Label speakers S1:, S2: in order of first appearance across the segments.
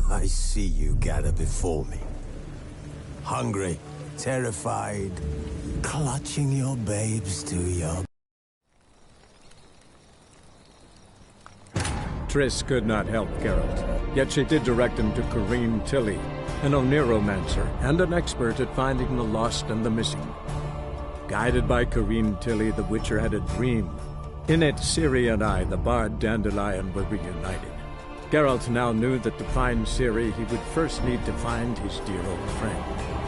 S1: I see you gather before me. Hungry, terrified, clutching your babes to your...
S2: Triss could not help Geralt, yet she did direct him to Corrine Tilly, an Oniromancer and an expert at finding the lost and the missing. Guided by Corrine Tilly, the Witcher had a dream. In it, Ciri and I, the bard Dandelion, were reunited. Geralt now knew that to find Ciri, he would first need to find his dear old friend.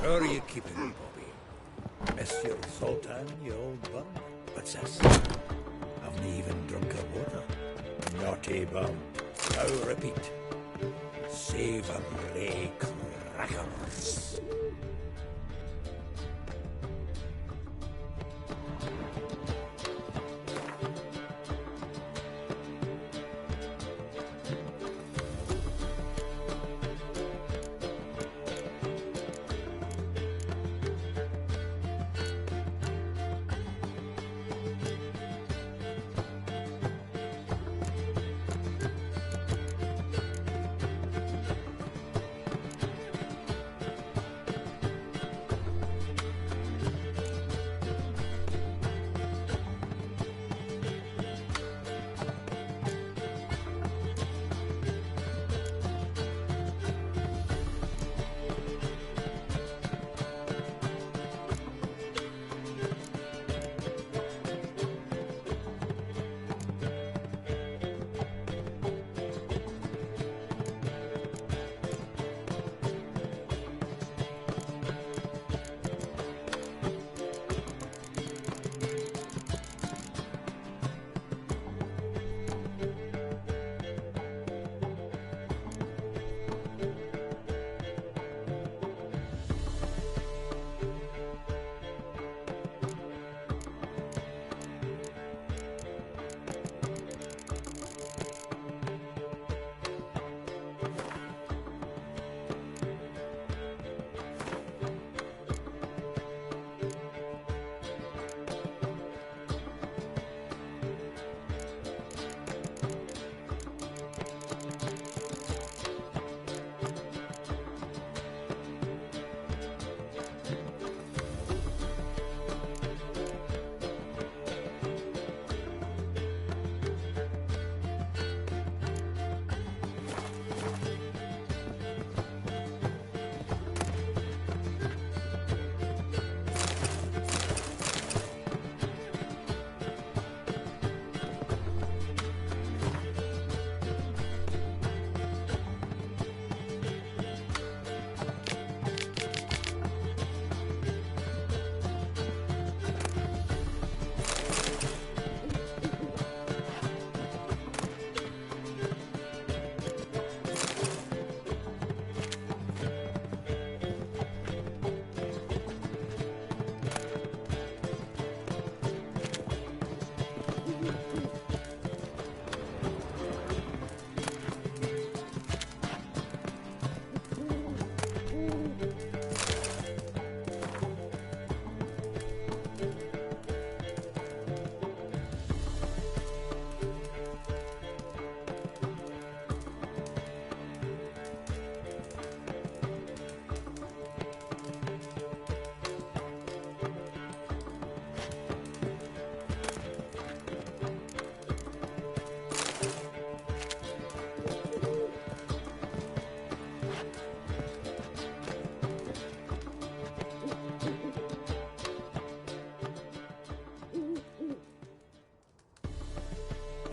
S3: How are you keeping, Bobby? Miss your Sultan, you old bum? What's this? Haven't even drunk her water. Naughty bum. Now repeat. Savory crackers.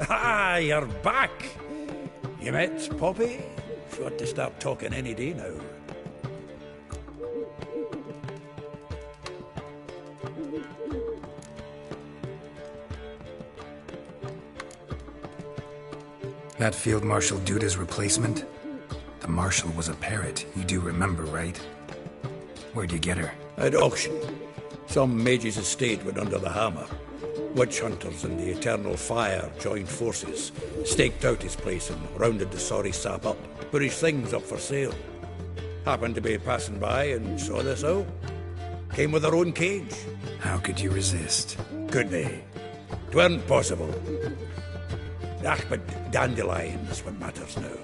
S3: Ah, you're back! You met Poppy? She ought to start talking any day now.
S4: That Field Marshal Duda's replacement? The Marshal was a parrot, you do remember, right? Where'd you get her?
S3: At auction. Some mage's estate went under the hammer. Witch hunters and the Eternal Fire joined forces, staked out his place and rounded the sorry sap up, put his things up for sale. Happened to be passing by and saw this out. Came with her own cage.
S4: How could you resist?
S3: Could they? 'Tweren't possible. Ah, but Dandelion's what matters now.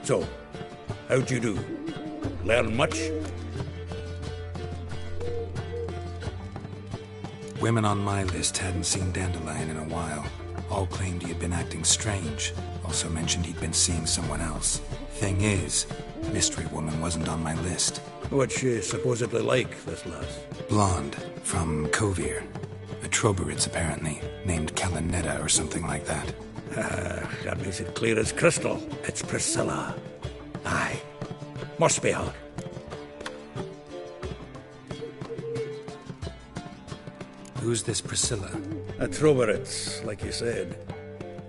S3: So, how'd you do? Learn much?
S4: Women on my list hadn't seen Dandelion in a while. All claimed he had been acting strange. Also mentioned he'd been seeing someone else. Thing is, Mystery Woman wasn't on my list.
S3: What's she supposedly like, this lass?
S4: Blonde, from Kovir. A Troberits, apparently, named Kalanetta or something like that.
S3: That makes it clear as crystal. It's Priscilla. Aye. Must be her.
S4: Who's this Priscilla?
S3: A Troberits, like you said.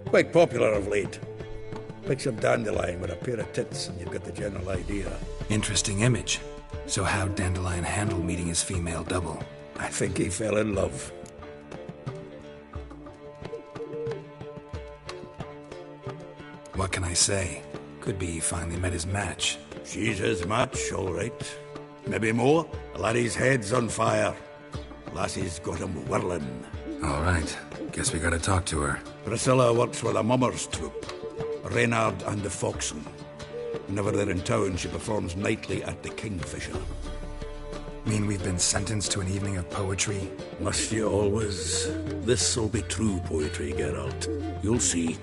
S3: Quite popular of late. Picture Dandelion with a pair of tits and you've got the general idea.
S4: Interesting image. So how'd Dandelion handle meeting his female double?
S3: I think he fell in love.
S4: What can I say? Could be he finally met his match.
S3: She's his match, all right. Maybe more. The laddie's head's on fire. Lassie's got him whirling.
S4: All right. Guess we gotta talk to her.
S3: Priscilla works with a mummers troupe. Reynard and the Foxen. Whenever they're in town, she performs nightly at the Kingfisher.
S4: Mean we've been sentenced to an evening of poetry?
S3: Must you always? This'll be true poetry, Geralt. You'll see.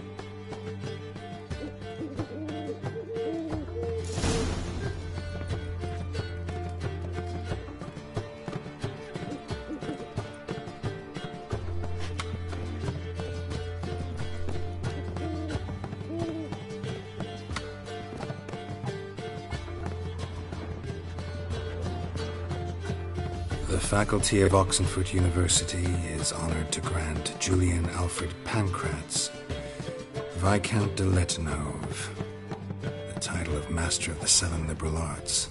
S4: The faculty of Oxenfurt University is honored to grant Julian Alfred Pancratz, Viscount de Letenove, the title of Master of the Seven Liberal Arts.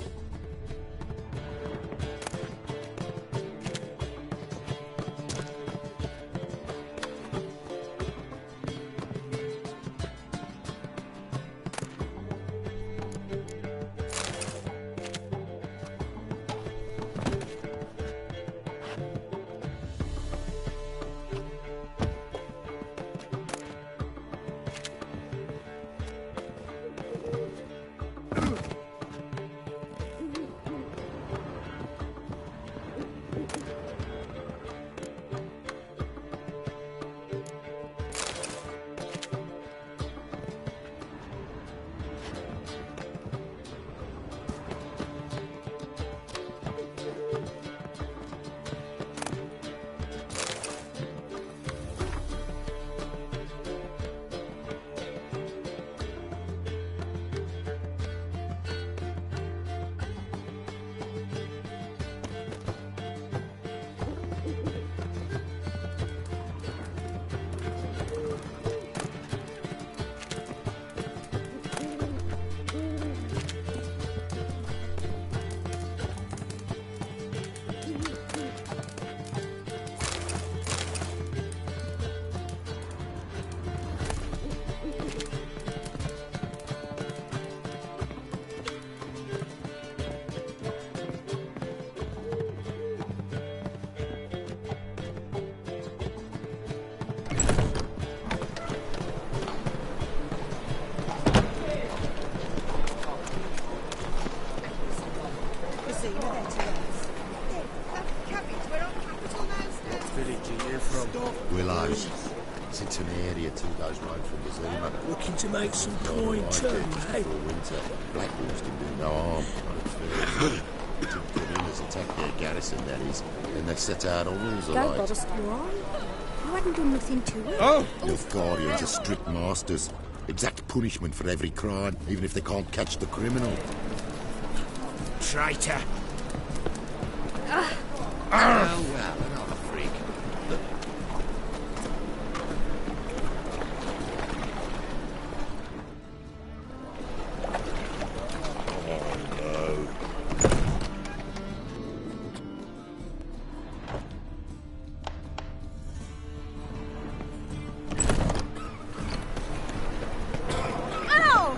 S5: Willows. Sits in the area 2 days' road from the Zima.
S6: Looking to make some coin too, eh?
S5: For winter. Black Wolves can do no harm. Two guerrillas attack their garrison, that is, and they set out on all the
S7: Don't
S5: lights.
S7: bother, Squire. You haven't done nothing to her.
S4: Oh!
S5: Nilfgaardians are strict masters. Exact punishment for every crime, even if they can't catch the criminal.
S3: Traitor!
S5: Oh, well, another freak.
S7: Ow!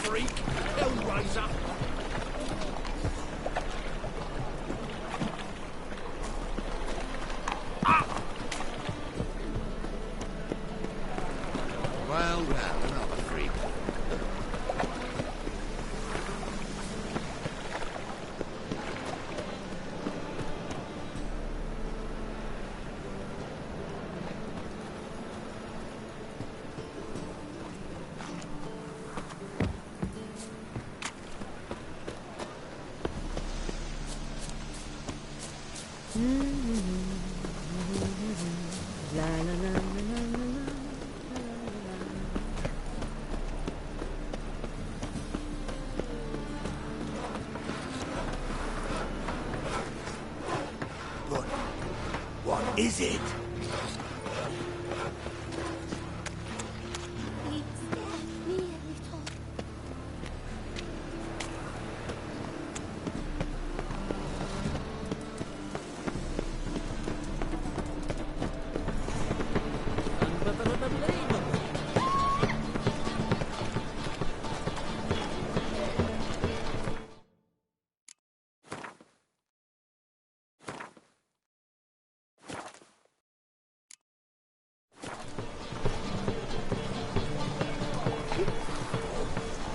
S3: Freak! Hellraiser!
S5: Well, another freak.
S3: But what is it?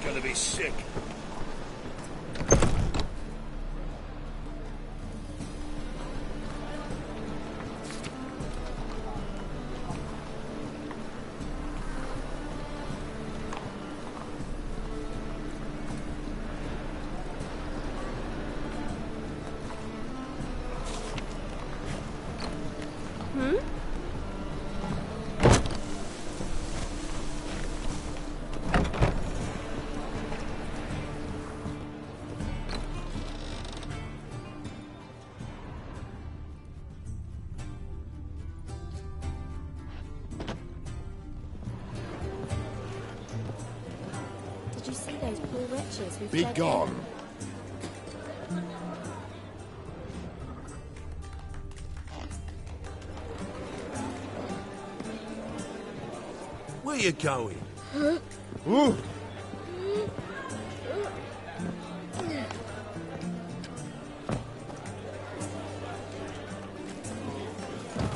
S3: Gonna be sick.
S7: Did you see those poor wretches who
S5: Be
S7: fled
S5: gone.
S3: Where you going?
S5: Ooh.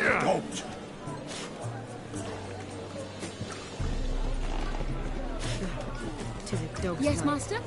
S3: Don't!
S8: To the dog's
S7: Yes,
S8: life.
S7: master?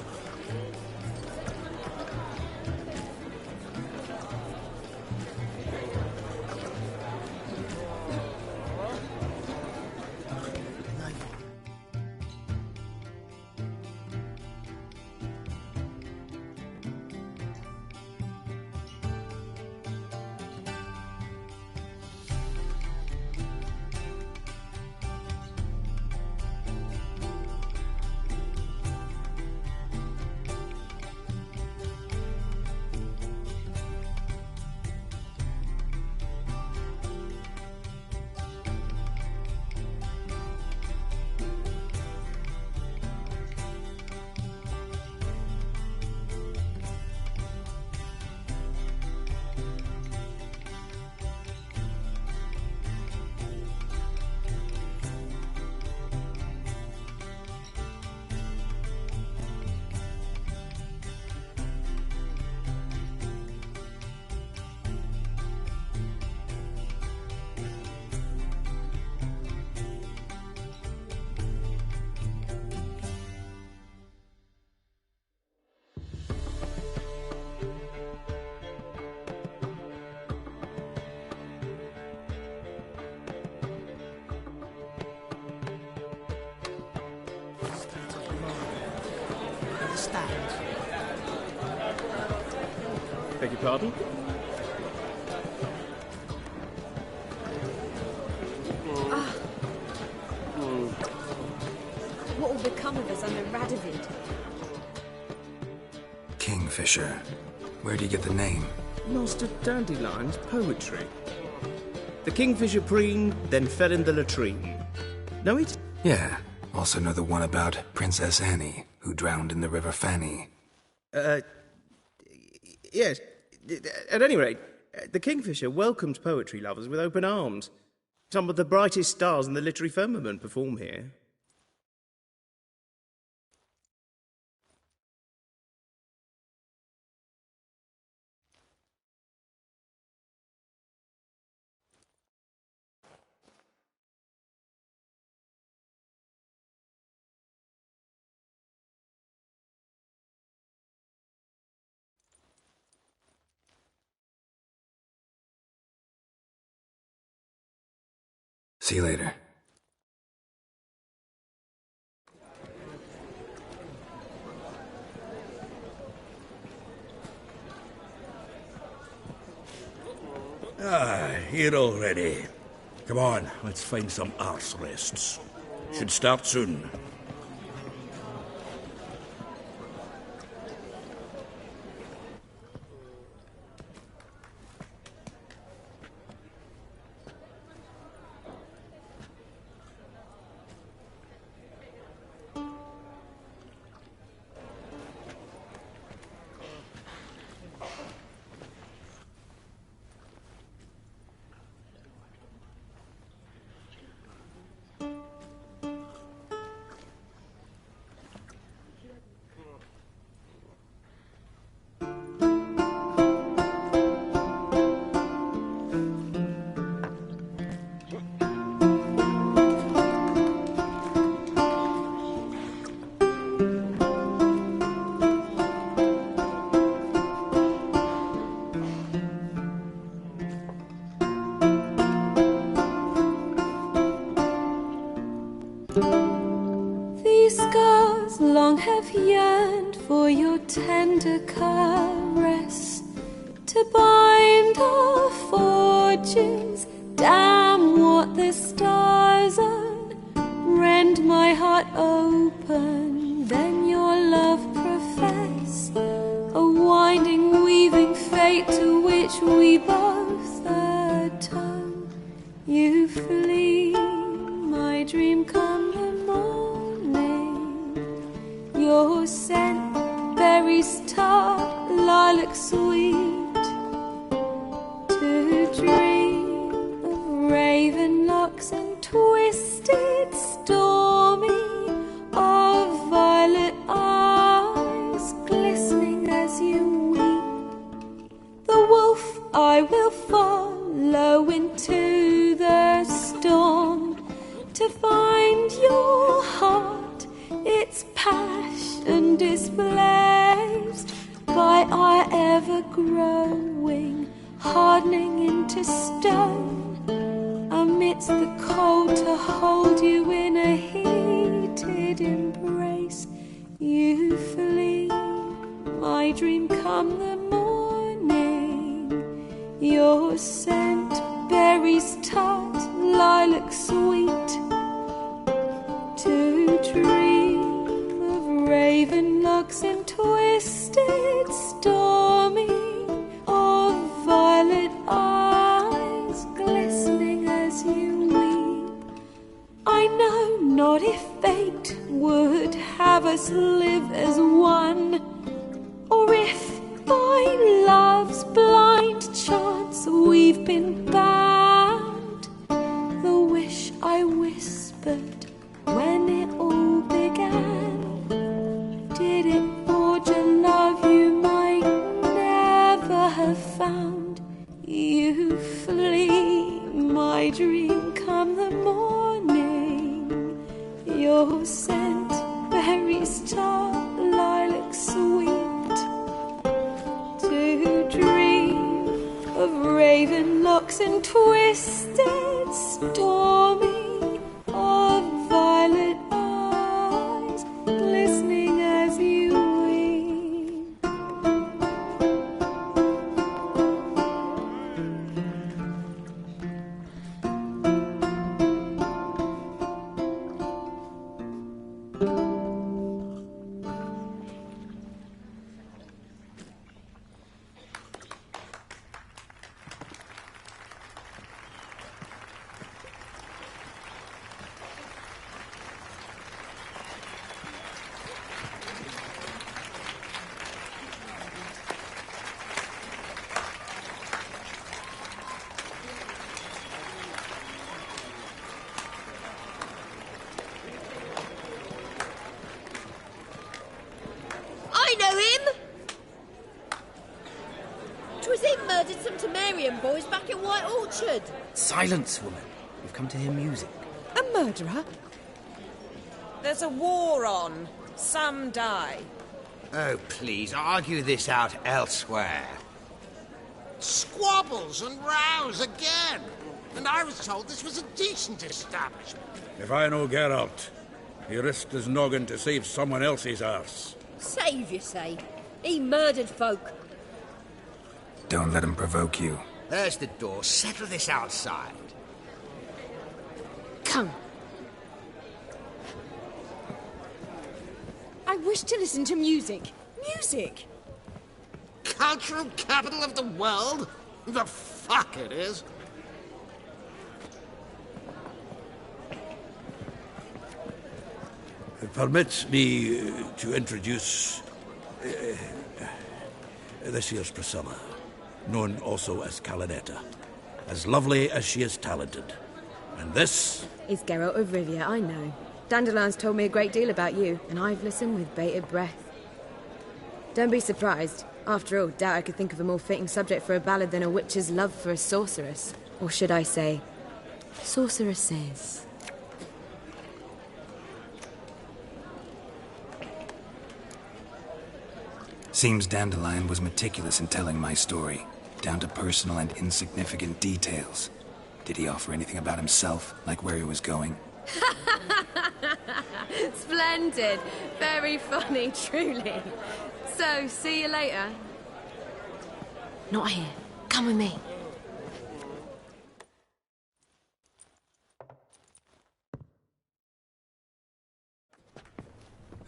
S9: Beg your pardon?
S8: What will become of us under Radovid?
S4: Kingfisher. Where do you get the name?
S9: Master Dandelion's poetry. The kingfisher preened, then fell in the latrine. Know it?
S4: Yeah. Also know the one about Princess Annie, who drowned in the River Fanny.
S9: Yes. At any rate, the kingfisher welcomes poetry lovers with open arms. Some of the brightest stars in the literary firmament perform here.
S4: See you later.
S3: Here already. Come on, let's find some arse rests. Should start soon.
S10: These scars long have yearned for your tender caress, to bind our fortunes. Damn what the stars are, rend my heart open, then your love profess, a winding weaving fate to which we both atone. You flee, my dream come the morning, your scent berries tart, lilac sweet, to dream of raven locks and twisted stormy, of violet eyes glistening as you weep. The wolf I will follow into stone amidst the cold to hold you in a heated embrace. You flee, my dream come the morning. Your scent, berries tart, lilac sweet. To dream of raven locks and twisted stormy, of violet eyes glistening as you weep. I know not if fate would have us live as one, or if by love's blind chance we've been bound. The wish I whispered when it all began, did it forge a love you might never have found? You flee, my dream come the morning. Your scent, berries tart, lilac sweet. To dream of raven locks and twisted stormy, of violet eyes glistening as you weep.
S8: I know him! 'Twas him murdered some Temerian boys back in White Orchard.
S11: Silence, woman. We've come to hear music.
S8: A murderer?
S12: There's a war on. Some die.
S13: Oh, please, argue this out elsewhere.
S14: Squabbles and rows again. And I was told this was a decent establishment.
S3: If I know Geralt, he risked his noggin to save someone else's arse.
S8: Save, you say? He murdered folk.
S4: Don't let him provoke you.
S13: There's the door. Settle this outside.
S8: Come. I wish to listen to music. Music!
S14: Cultural capital of the world? The fuck it is.
S3: Permit me to introduce this here's Priscilla, known also as Calinetta, as lovely as she is talented. And this
S15: is Geralt of Rivia, I know. Dandelion's told me a great deal about you, and I've listened with bated breath. Don't be surprised. After all, doubt I could think of a more fitting subject for a ballad than a witch's love for a sorceress. Or should I say, sorceresses.
S4: Seems Dandelion was meticulous in telling my story, down to personal and insignificant details. Did he offer anything about himself, like where he was going?
S15: Splendid. Very funny, truly. So, see you later. Not here. Come with me.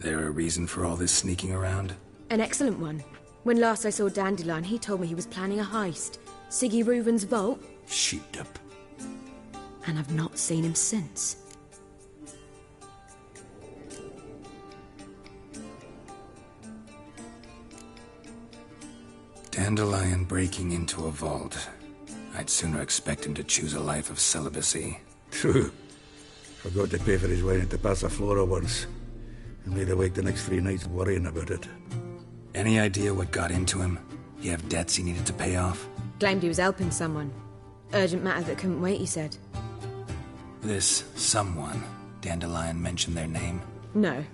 S4: There a reason for all this sneaking around?
S15: An excellent one. When last I saw Dandelion, he told me he was planning a heist. Siggy Reuven's vault.
S3: Sheeped up.
S15: And I've not seen him since.
S4: Dandelion breaking into a vault. I'd sooner expect him to choose a life of celibacy.
S3: True. Forgot to pay for his wine at the Passaflora once. And made awake the next 3 nights worrying about it.
S4: Any idea what got into him? He have debts he needed to pay off?
S15: Claimed he was helping someone. Urgent matter that couldn't wait, he said.
S4: This someone, Dandelion mentioned their name?
S15: No.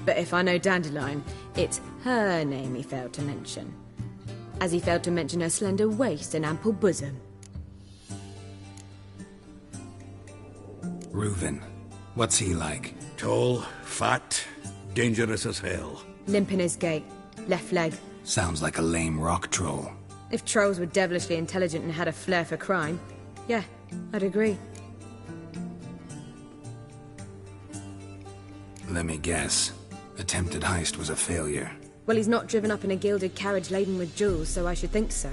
S15: But if I know Dandelion, it's her name he failed to mention. As he failed to mention her slender waist and ample bosom.
S4: Reuven. What's he like?
S3: Tall, fat, dangerous as hell.
S15: Limp in his gait. Left leg.
S4: Sounds like a lame rock troll.
S15: If trolls were devilishly intelligent and had a flair for crime, yeah, I'd agree.
S4: Let me guess. Attempted heist was a failure.
S15: Well, he's not driven up in a gilded carriage laden with jewels, so I should think so.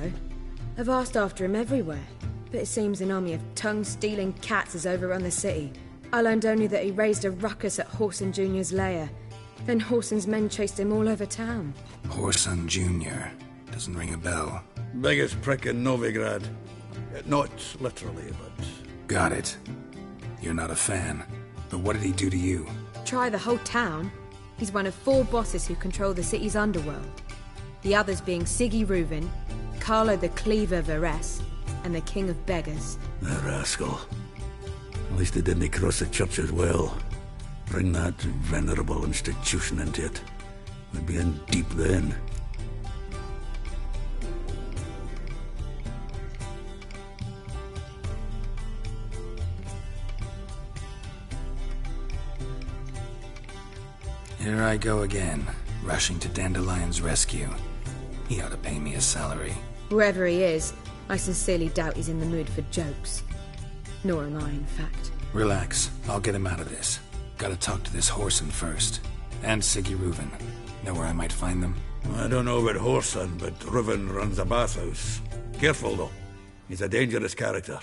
S15: I've asked after him everywhere, but it seems an army of tongue-stealing cats has overrun the city. I learned only that he raised a ruckus at Whoreson Jr.'s lair. Then Whoreson's men chased him all over town.
S4: Whoreson Jr. Doesn't ring a bell.
S3: Biggest prick in Novigrad. Not literally, but...
S4: Got it. You're not a fan. But what did he do to you?
S15: Try the whole town. He's one of 4 bosses who control the city's underworld. The others being Siggy Reuven, Carlo the Cleaver Varese, and the King of Beggars.
S3: The rascal. At least he didn't cross the church as well. Bring that venerable institution into it. We'd be in deep then.
S4: Here I go again, rushing to Dandelion's rescue. He ought to pay me a salary.
S15: Wherever he is, I sincerely doubt he's in the mood for jokes. Nor am I, in fact.
S4: Relax. I'll get him out of this. Gotta talk to this Whoreson first. And Siggy Reuven. Know where I might find them?
S3: I don't know about Whoreson, but Reuven runs a bathhouse. Careful, though. He's a dangerous character.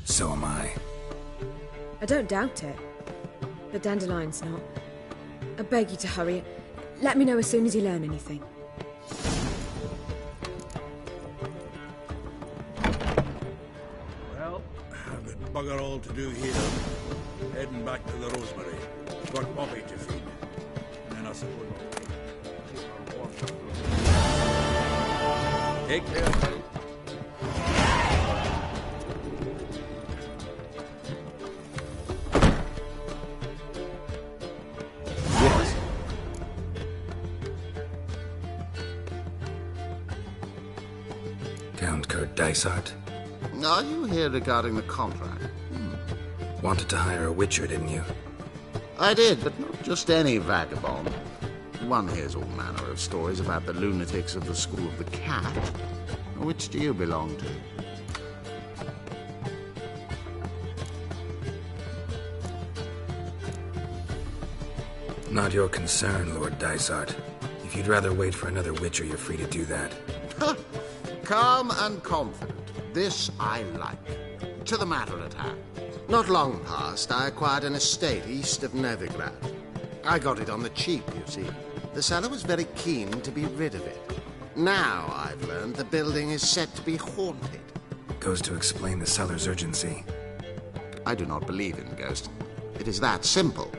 S4: So am I.
S15: I don't doubt it. But Dandelion's not. I beg you to hurry. Let me know as soon as you learn anything.
S3: Well, I've got bugger all to do here. Heading back to the Rosemary. Got Bobby to feed. And then I suppose I'll take care.
S4: Count Kurt Dysart?
S14: Are you here regarding the contract?
S4: Wanted to hire a witcher, didn't you?
S14: I did, but not just any vagabond. One hears all manner of stories about the lunatics of the School of the Cat. Which do you belong to?
S4: Not your concern, Lord Dysart. If you'd rather wait for another witcher, you're free to do that.
S14: Calm and confident. This I like. To the matter at hand. Not long past, I acquired an estate east of Novigrad. I got it on the cheap, you see. The seller was very keen to be rid of it. Now, I've learned the building is said to be haunted.
S4: Goes to explain the seller's urgency.
S14: I do not believe in ghosts. It is that simple.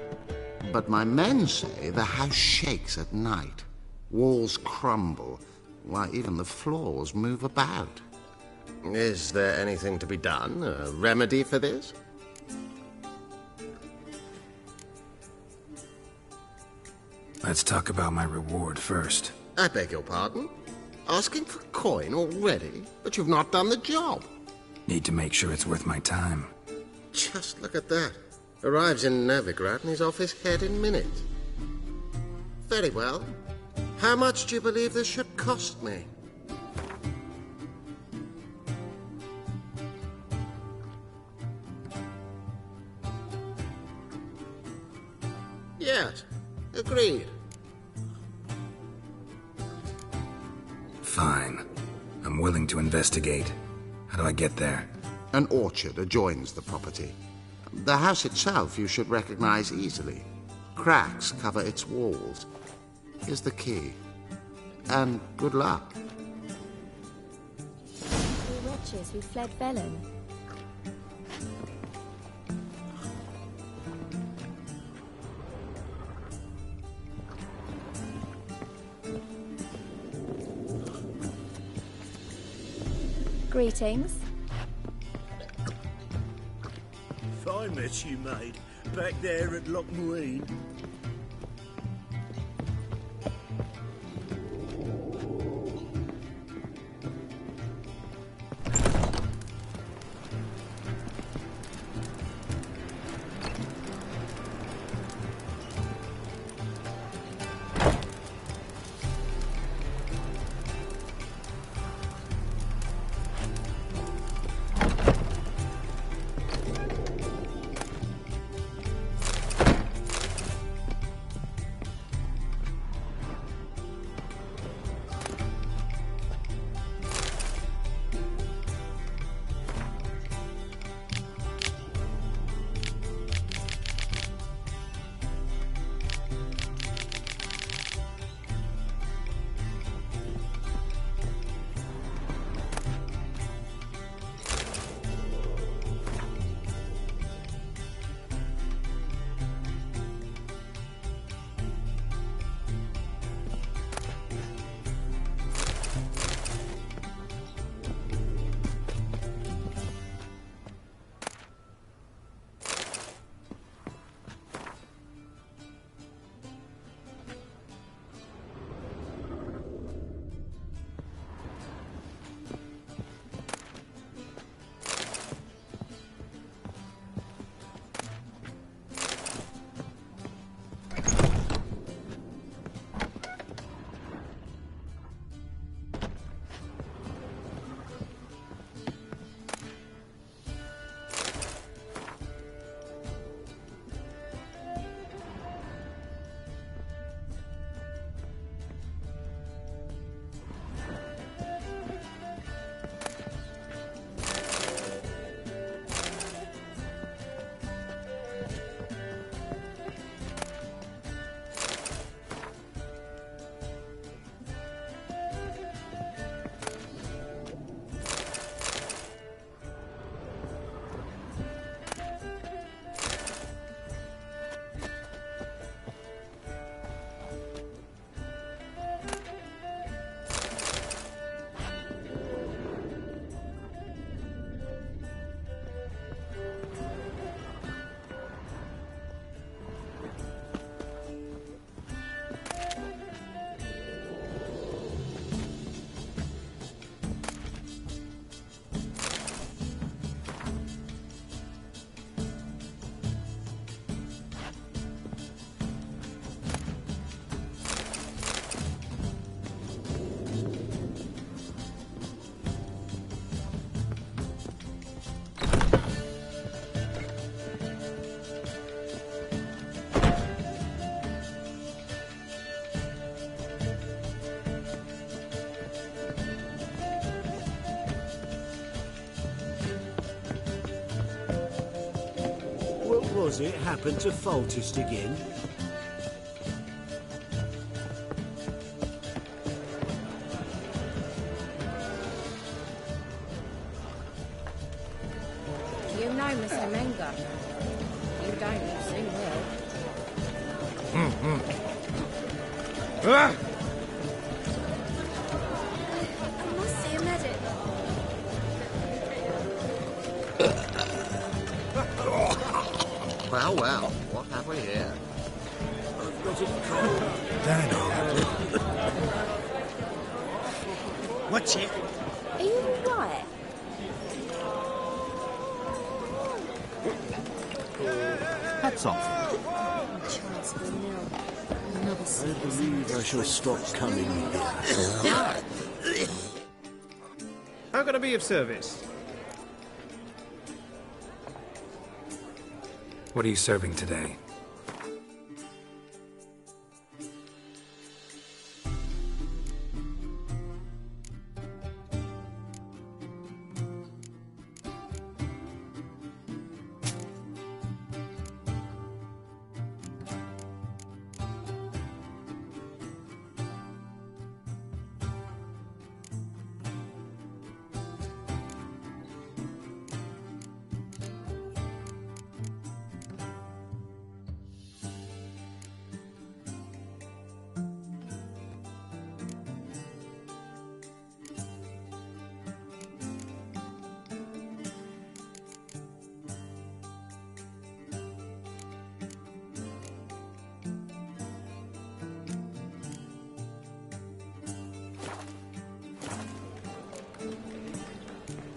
S14: But my men say the house shakes at night. Walls crumble. Why, even the floors move about.
S16: Is there anything to be done? A remedy for this?
S4: Let's talk about my reward first.
S14: I beg your pardon? Asking for coin already? But you've not done the job.
S4: Need to make sure it's worth my time.
S16: Just look at that. Arrives in Novigrad and he's off his head in minutes.
S14: Very well. How much do you believe this should cost me? Yes, agreed.
S4: Fine. I'm willing to investigate. How do I get there?
S14: An orchard adjoins the property. The house itself you should recognize easily. Cracks cover its walls. Here's the key. And good luck.
S7: The wretches who fled Velen. Greetings.
S6: Fine mess you made, back there at Loch Marine. was it happened to Foltest again?
S15: You know Mr. Menga. You don't, you soon will.
S8: I must see a medic.
S14: Well, well, what have we here?
S6: I've got it cold. What's it?
S8: Are you alright?
S6: Hats off.
S8: Chance for a nil. Another
S6: I
S8: series.
S6: believe I shall stop coming here.
S9: How can I be of service?
S4: What are you serving today?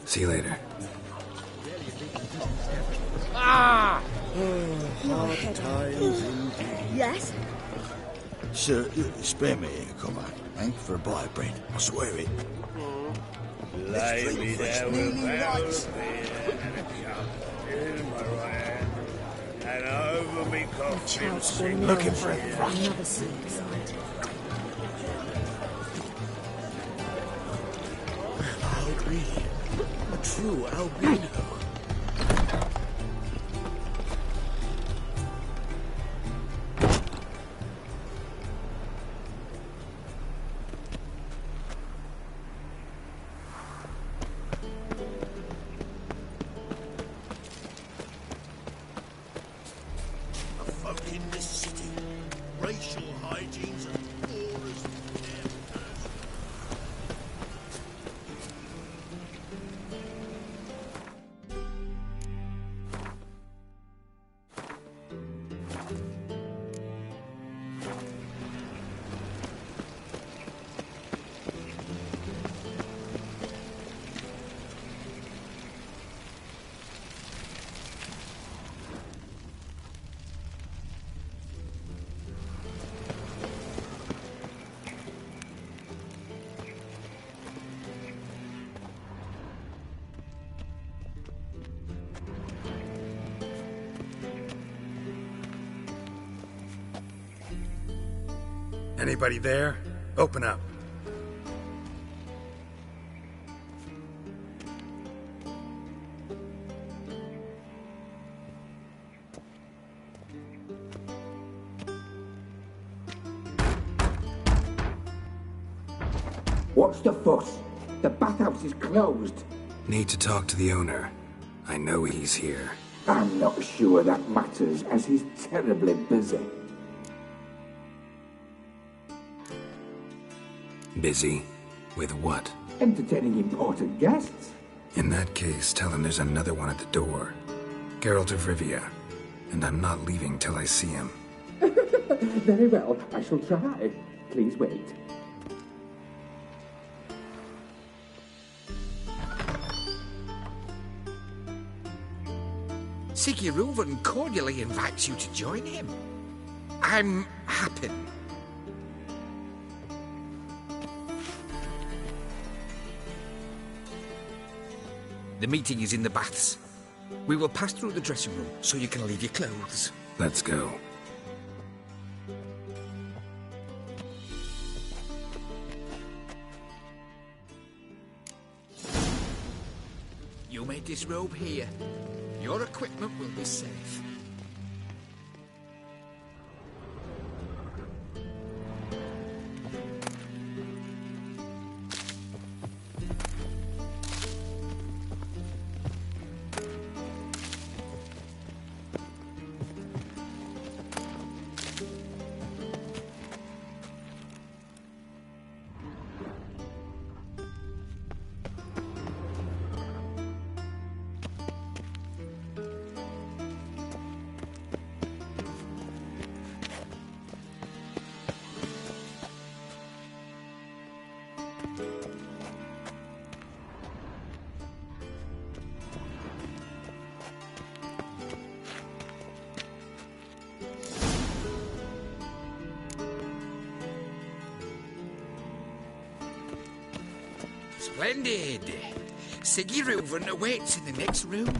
S4: See you later.
S6: Ah! Hard times indeed.
S8: Yes?
S6: Sir, spare me a copper, eh? For a bite of bread. I swear it. Lay me down with a barrel of beer and a cup in my right hand, and over me coffin sing.
S15: Looking for a thrush. Another series.
S6: Albino. A true albino. Folk in this city, racial hygiene's as poor as damn.
S4: Anybody there? Open up.
S17: What's the fuss? The bathhouse is closed.
S4: Need to talk to the owner. I know he's here.
S17: I'm not sure that matters, as he's terribly busy.
S4: Busy? With what?
S17: Entertaining important guests.
S4: In that case, tell him there's another one at the door. Geralt of Rivia. And I'm not leaving till I see him.
S17: Very well, I shall try. Please wait.
S13: Siggy Reuven cordially invites you to join him. I'm happy. The meeting is in the baths. We will pass through the dressing room so you can leave your clothes.
S4: Let's go.
S13: You may disrobe here. Your equipment will be safe. Splendid. Siggy Reuven awaits in the next room.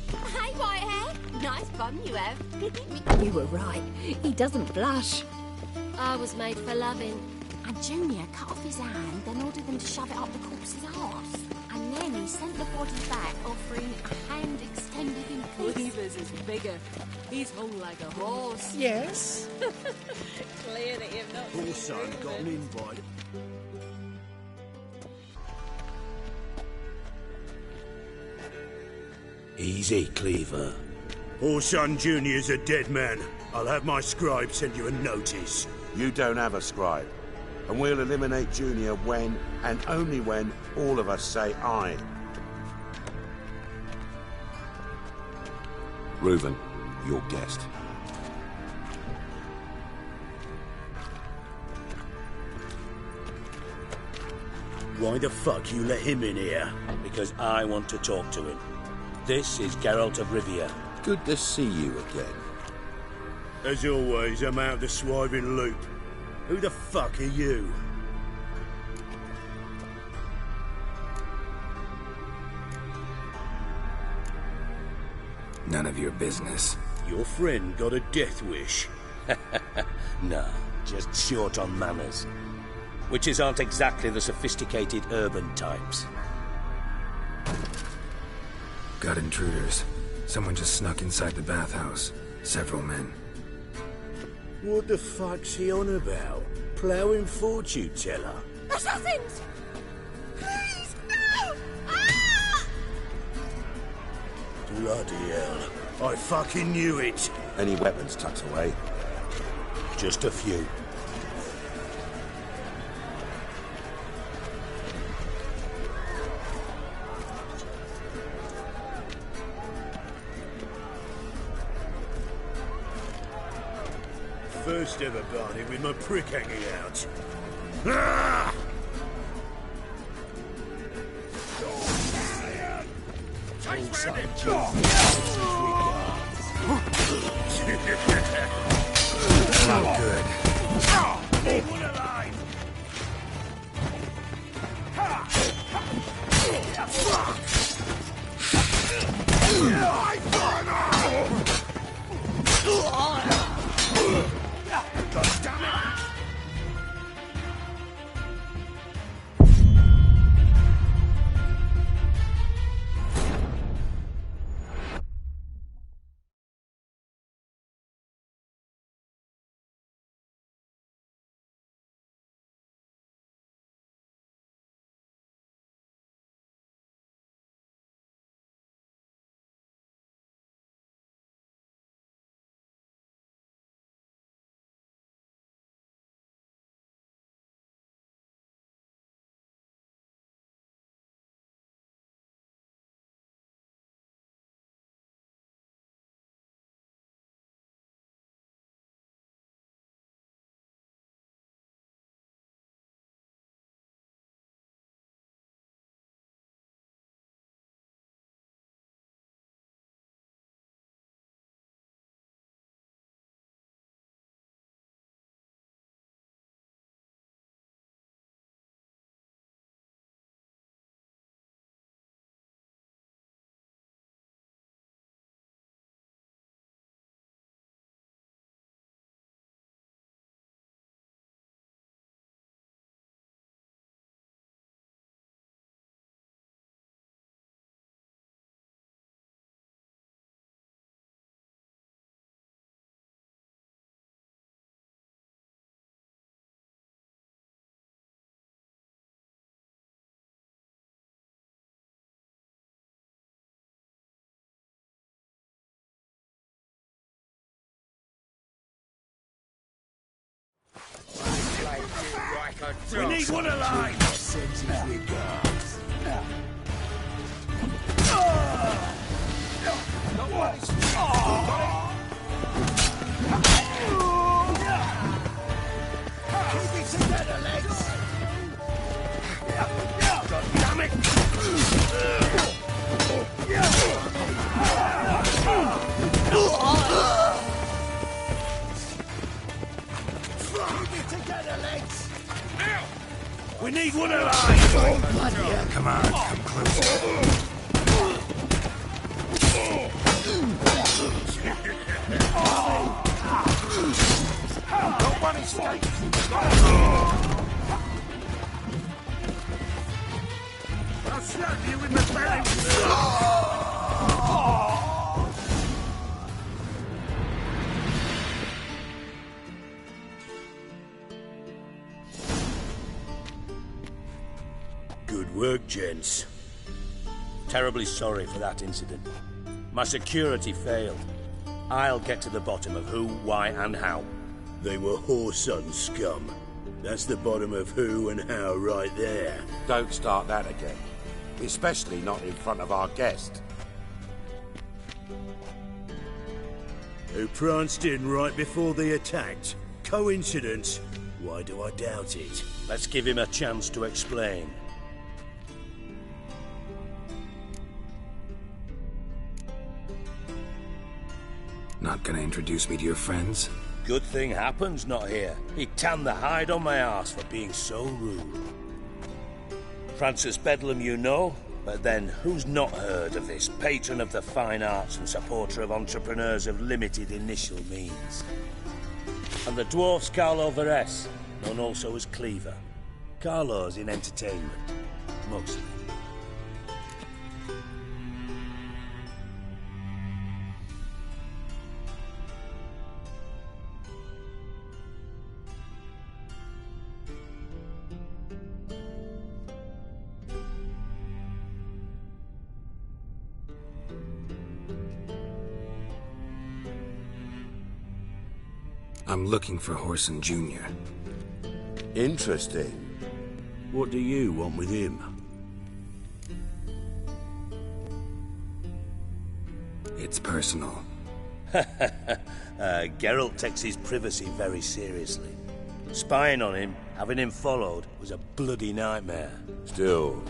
S8: Hey, Whitehead. Nice bum you have.
S18: You were right. He doesn't blush.
S8: I was made for loving. And Junior cut off his hand, then ordered them to shove it up the corpse's arse. And then he sent the body back, offering a hand extended in peace.
S18: Cleaver's is bigger. He's hung like a horse.
S9: Yes.
S8: Clear that you've not
S6: Poor son got an invite. Easy, Cleaver.
S19: Poor son Junior's a dead man. I'll have my scribe send you a notice.
S20: You don't have a scribe. And we'll eliminate Junior when, and only when, all of us say aye. Reuven, your guest.
S6: Why the fuck you let him in here? Because I want to talk to him. This is Geralt of Rivia.
S20: Good to see you again.
S19: As always, I'm out of the swiving loop. Who the fuck are you?
S4: None of your business.
S6: Your friend got a death wish. No, just short on manners. Witches aren't exactly the sophisticated urban types.
S4: Got intruders. Someone just snuck inside the bathhouse. Several men.
S6: What the fuck's he on about? Ploughing fortune teller?
S8: Assassins! Please, no! Ah!
S19: Bloody hell. I fucking knew it.
S20: Any weapons tucked away?
S6: Just a few.
S19: First ever party with my prick hanging out. Ah!
S4: Not good.
S19: Anyone alive? God damn it! We need one alive! Sends his regards. Keep it together, legs! God damn it! Keep it together, legs!
S4: Come on, come closer.
S20: No one escapes! I'll slap you with my belly!
S19: Good work, gents. Terribly sorry for that incident. My security failed. I'll get to the bottom of who, why, and how.
S3: They were Whoreson scum. That's the bottom of who and how right there.
S20: Don't start that again. Especially not in front of our guest.
S3: Who pranced in right before they attacked. Coincidence? Why do I doubt it?
S19: Let's give him a chance to explain.
S4: Not gonna introduce me to your friends?
S19: Good thing Happen's not here. He'd tan the hide on my arse for being so rude. Francis Bedlam you know, but then who's not heard of this patron of the fine arts and supporter of entrepreneurs of limited initial means? And the dwarf's Carlo Veres, known also as Cleaver. Carlo's in entertainment, mostly.
S4: I'm looking for Whoreson Jr.
S20: Interesting.
S3: What do you want with him?
S4: It's personal.
S19: Geralt takes his privacy very seriously. Spying on him, having him followed, was a bloody nightmare.
S20: Still,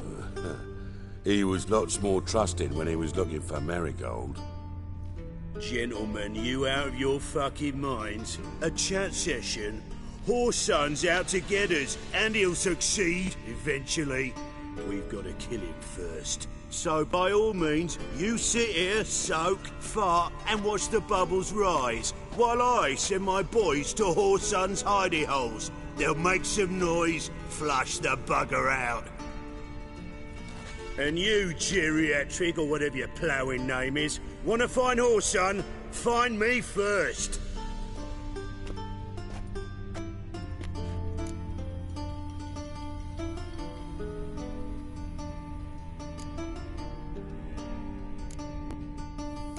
S20: he was lots more trusted when he was looking for Marigold.
S3: Gentlemen, you out of your fucking minds? A chat session? Whoreson's out to get us, and he'll succeed, eventually. We've got to kill him first. So, by all means, you sit here, soak, fart, and watch the bubbles rise, while I send my boys to Whoreson's hidey holes. They'll make some noise, flush the bugger out. And you, geriatric, or whatever your ploughing name is, want to find Whoreson? Find me first.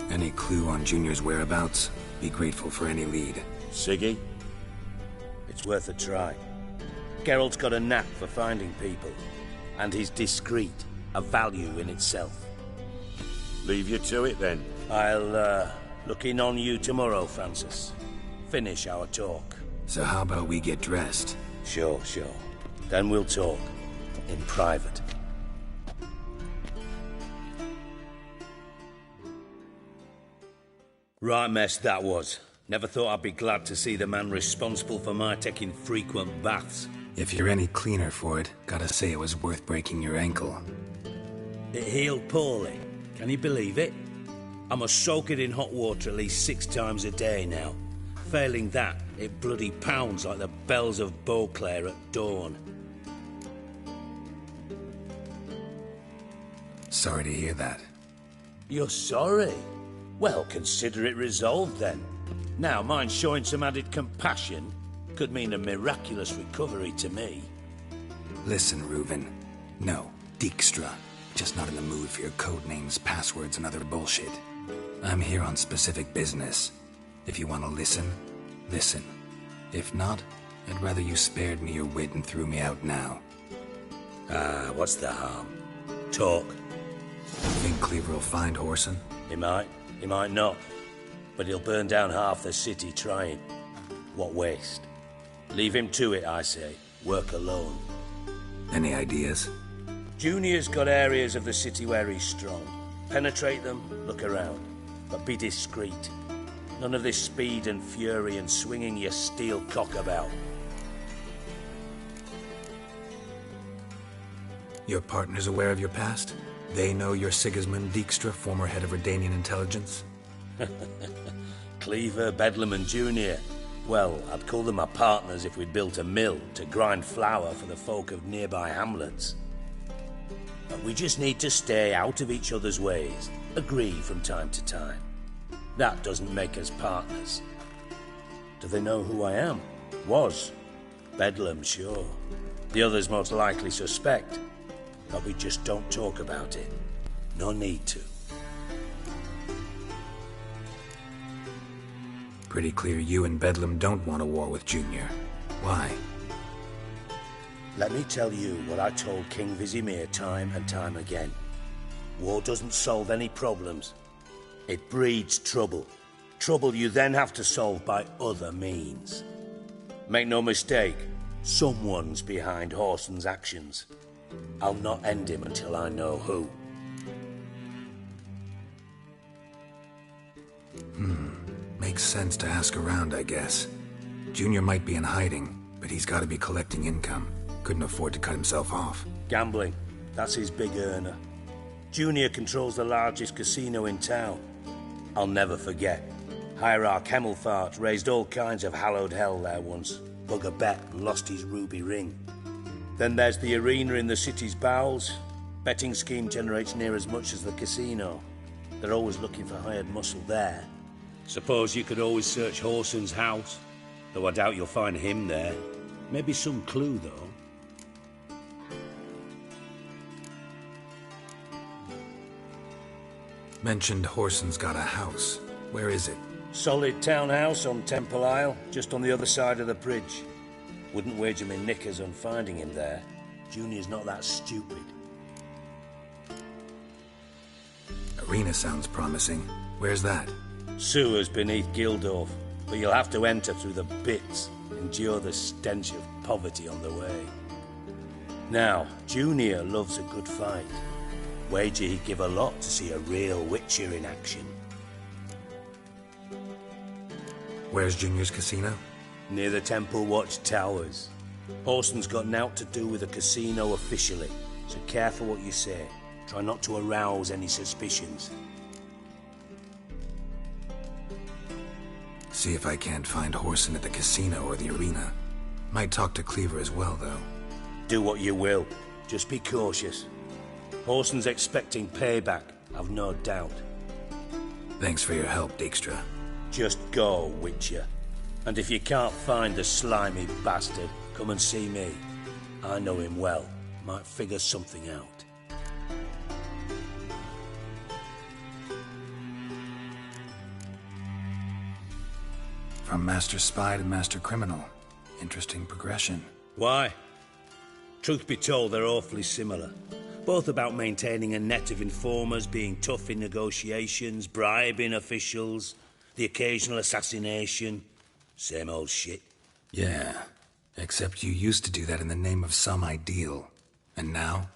S4: Any clue on Junior's whereabouts? Be grateful for any lead.
S19: Siggy? It's worth a try. Geralt's got a knack for finding people. And he's discreet, a value in itself.
S20: Leave you to it, then.
S19: I'll, look in on you tomorrow, Francis. Finish our talk.
S4: So how about we get dressed?
S19: Sure. Then we'll talk. In private. Right mess that was. Never thought I'd be glad to see the man responsible for my taking frequent baths.
S4: If you're any cleaner for it, gotta say it was worth breaking your ankle.
S19: It healed poorly. Can you believe it? I must soak it in hot water at least 6 times a day now. Failing that, it bloody pounds like the bells of Beauclair at dawn.
S4: Sorry to hear that.
S19: You're sorry? Well, consider it resolved then. Now, mind showing some added compassion could mean a miraculous recovery to me.
S4: Listen, Reuven. No, Dijkstra. Just not in the mood for your code names, passwords, and other bullshit. I'm here on specific business. If you want to listen, listen. If not, I'd rather you spared me your wit and threw me out now.
S19: What's the harm? Talk.
S4: Think Cleaver will find Whoreson?
S19: He might not. But he'll burn down half the city trying. What waste. Leave him to it, I say. Work alone.
S4: Any ideas?
S19: Junior's got areas of the city where he's strong. Penetrate them, look around. But be discreet. None of this speed and fury and swinging your steel cock about.
S4: Your partner's aware of your past? They know you're Sigismund Dijkstra, former head of Redanian intelligence?
S19: Cleaver, Bedlam and Junior. Well, I'd call them my partners if we'd built a mill to grind flour for the folk of nearby hamlets. But we just need to stay out of each other's ways, agree from time to time. That doesn't make us partners. Do they know who I am? Was. Bedlam, sure. The others most likely suspect. But we just don't talk about it. No need to.
S4: Pretty clear you and Bedlam don't want a war with Junior. Why?
S19: Let me tell you what I told King Vizimir time and time again. War doesn't solve any problems. It breeds trouble. Trouble you then have to solve by other means. Make no mistake, someone's behind Whoreson's actions. I'll not end him until I know who.
S4: Makes sense to ask around, I guess. Junior might be in hiding, but he's got to be collecting income. Couldn't afford to cut himself off.
S19: Gambling. That's his big earner. Junior controls the largest casino in town. I'll never forget. Hierarch Hemmelfart raised all kinds of hallowed hell there once. Bug a bet and lost his ruby ring. Then there's the arena in the city's bowels. Betting scheme generates near as much as the casino. They're always looking for hired muscle there. Suppose you could always search Whoreson's house. Though I doubt you'll find him there. Maybe some clue, though.
S4: Mentioned Whoreson's got a house. Where is it?
S19: Solid townhouse on Temple Isle, just on the other side of the bridge. Wouldn't wager me knickers on finding him there. Junior's not that stupid.
S4: Arena sounds promising. Where's that?
S19: Sewers beneath Gildorf, but you'll have to enter through the bits, endure the stench of poverty on the way. Now, Junior loves a good fight. Wager he'd give a lot to see a real Witcher in action.
S4: Where's Junior's casino?
S19: Near the Temple Watch Towers. Whoreson's got nought to do with the casino officially, so careful what you say. Try not to arouse any suspicions.
S4: See if I can't find Whoreson at the casino or the arena. Might talk to Cleaver as well, though.
S19: Do what you will. Just be cautious. Whoreson's expecting payback, I've no doubt.
S4: Thanks for your help, Dijkstra.
S19: Just go, Witcher. And if you can't find the slimy bastard, come and see me. I know him well. Might figure something out.
S4: From Master Spy to Master Criminal. Interesting progression.
S19: Why? Truth be told, they're awfully similar. Both about maintaining a net of informers, being tough in negotiations, bribing officials, the occasional assassination. Same old shit.
S4: Yeah, except you used to do that in the name of some ideal. And now?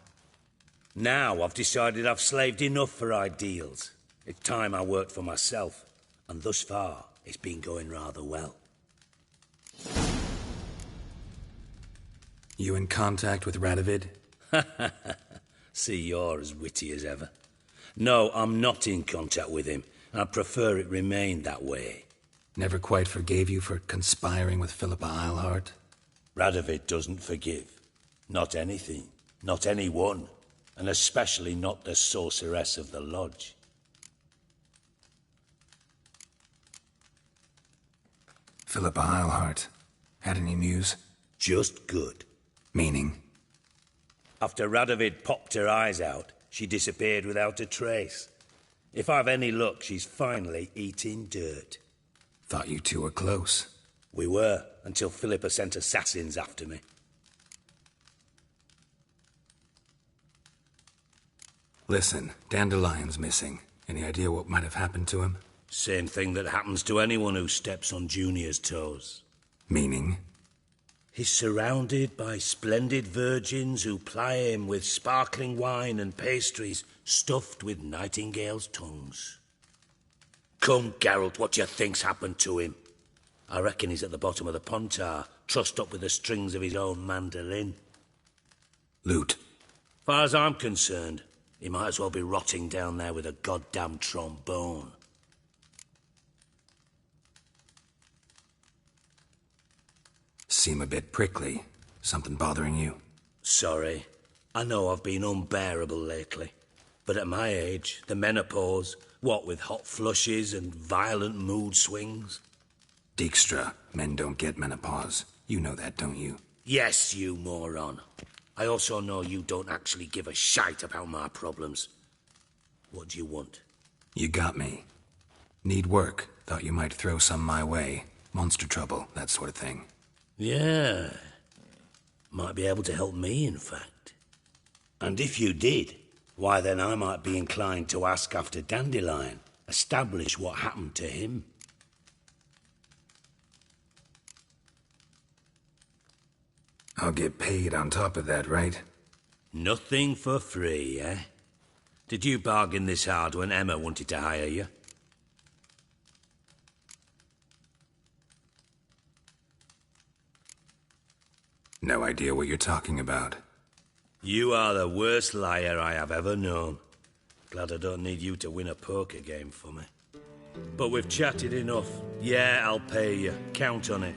S19: Now I've decided I've slaved enough for ideals. It's time I worked for myself. And thus far, it's been going rather well.
S4: You in contact with Radovid?
S19: See, you're as witty as ever. No, I'm not in contact with him. I prefer it remained that way.
S4: Never quite forgave you for conspiring with Philippa Eilhart?
S19: Radovid doesn't forgive. Not anything. Not anyone. And especially not the sorceress of the Lodge.
S4: Philippa Eilhart. Had any news?
S19: Just good.
S4: Meaning?
S19: After Radovid popped her eyes out, she disappeared without a trace. If I've any luck, she's finally eating dirt.
S4: Thought you two were close.
S19: We were, until Philippa sent assassins after me.
S4: Listen, Dandelion's missing. Any idea what might have happened to him?
S19: Same thing that happens to anyone who steps on Junior's toes.
S4: Meaning?
S19: He's surrounded by splendid virgins who ply him with sparkling wine and pastries stuffed with nightingales' tongues. Come, Geralt, what do you think's happened to him? I reckon he's at the bottom of the Pontar, trussed up with the strings of his own mandolin.
S4: Loot.
S19: Far as I'm concerned, he might as well be rotting down there with a goddamn trombone.
S4: Seem a bit prickly. Something bothering you?
S19: Sorry. I know I've been unbearable lately. But at my age, the menopause, what with hot flushes and violent mood swings.
S4: Dijkstra, men don't get menopause. You know that, don't you?
S19: Yes, you moron. I also know you don't actually give a shite about my problems. What do you want?
S4: You got me. Need work. Thought you might throw some my way. Monster trouble, that sort of thing.
S19: Yeah. Might be able to help me, in fact. And if you did, why then I might be inclined to ask after Dandelion. Establish what happened to him.
S4: I'll get paid on top of that, right?
S19: Nothing for free, eh? Did you bargain this hard when Emma wanted to hire you?
S4: No idea what you're talking about.
S19: You are the worst liar I have ever known. Glad I don't need you to win a poker game for me. But we've chatted enough. Yeah, I'll pay you. Count on it.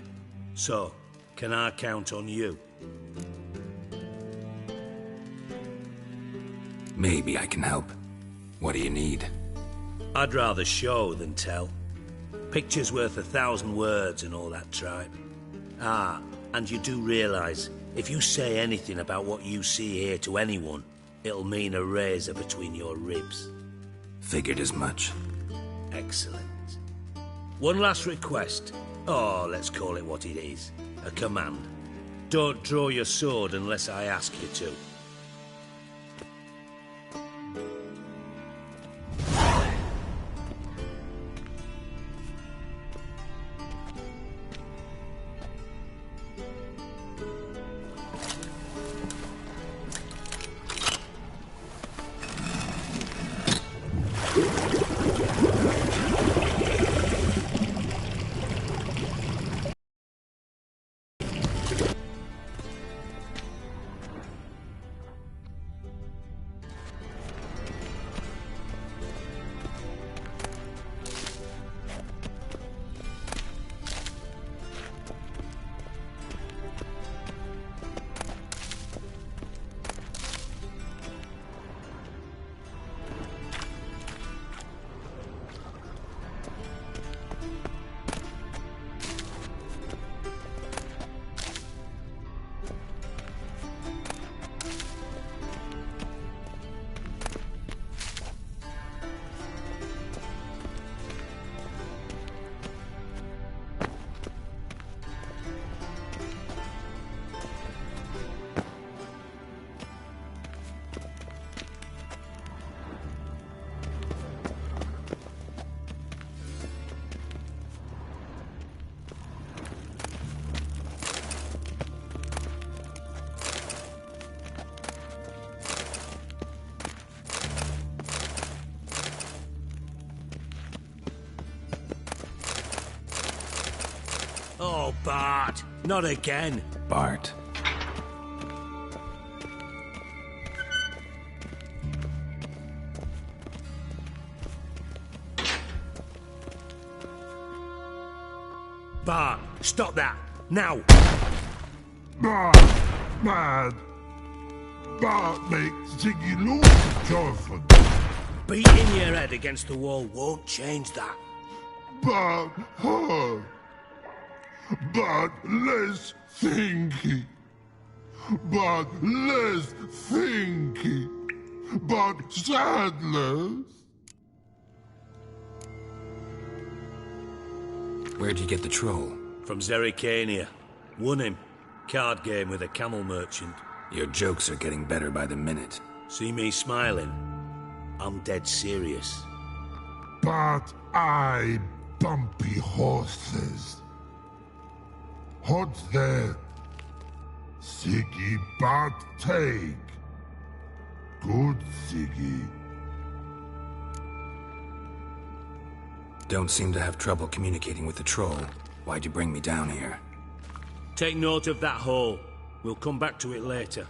S19: So, can I count on you?
S4: Maybe I can help. What do you need?
S19: I'd rather show than tell. Picture's worth 1,000 words and all that tripe. Ah, and you do realise, if you say anything about what you see here to anyone, it'll mean a razor between your ribs.
S4: Figured as much.
S19: Excellent. One last request. Oh, let's call it what it is. A command. Don't draw your sword unless I ask you to. Oh, Bart! Not again!
S4: Bart.
S19: Bart, stop that! Now!
S21: Bart, mad. Bart makes Ziggy lose joyful.
S19: Beating your head against the wall won't change that.
S21: Bart hard. But less thinky. But less thinky. But sadless.
S4: Where'd you get the troll?
S19: From Zerrikania. Won him. Card game with a camel merchant.
S4: Your jokes are getting better by the minute.
S19: See me smiling? I'm dead serious.
S21: But I bumpy horses. What's there? Siggy but take. Good Siggy.
S4: Don't seem to have trouble communicating with the troll. Why'd you bring me down here?
S19: Take note of that hole. We'll come back to it later.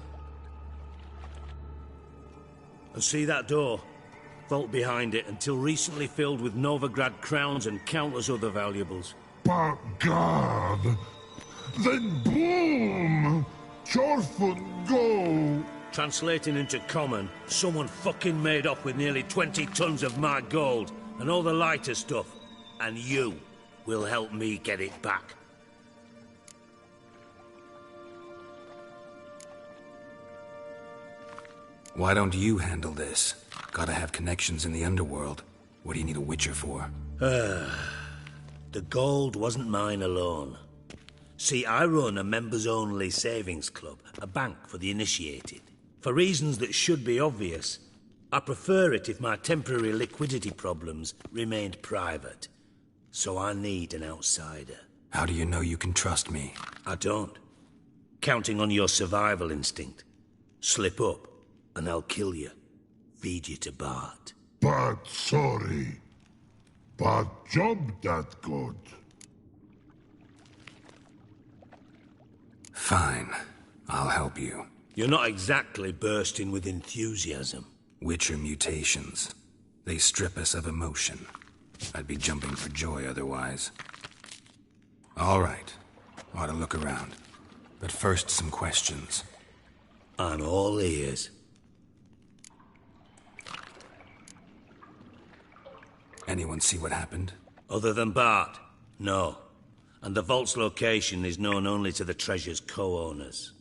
S19: And see that door? Vault behind it, until recently filled with Novigrad crowns and countless other valuables.
S21: But God! Then boom! Chorfun, go!
S19: Translating into common, someone fucking made off with nearly 20 tons of my gold, and all the lighter stuff. And you will help me get it back.
S4: Why don't you handle this? Gotta have connections in the underworld. What do you need a Witcher for?
S19: The gold wasn't mine alone. See, I run a members-only savings club, a bank for the initiated. For reasons that should be obvious, I prefer it if my temporary liquidity problems remained private. So I need an outsider.
S4: How do you know you can trust me?
S19: I don't. Counting on your survival instinct. Slip up, and I'll kill you. Feed you to Bart.
S21: But sorry. But job that good.
S4: Fine. I'll help you.
S19: You're not exactly bursting with enthusiasm.
S4: Witcher mutations. They strip us of emotion. I'd be jumping for joy otherwise. All right. Ought to look around. But first, some questions.
S19: I'm all ears.
S4: Anyone see what happened?
S19: Other than Bart? No. And the vault's location is known only to the treasure's co-owners.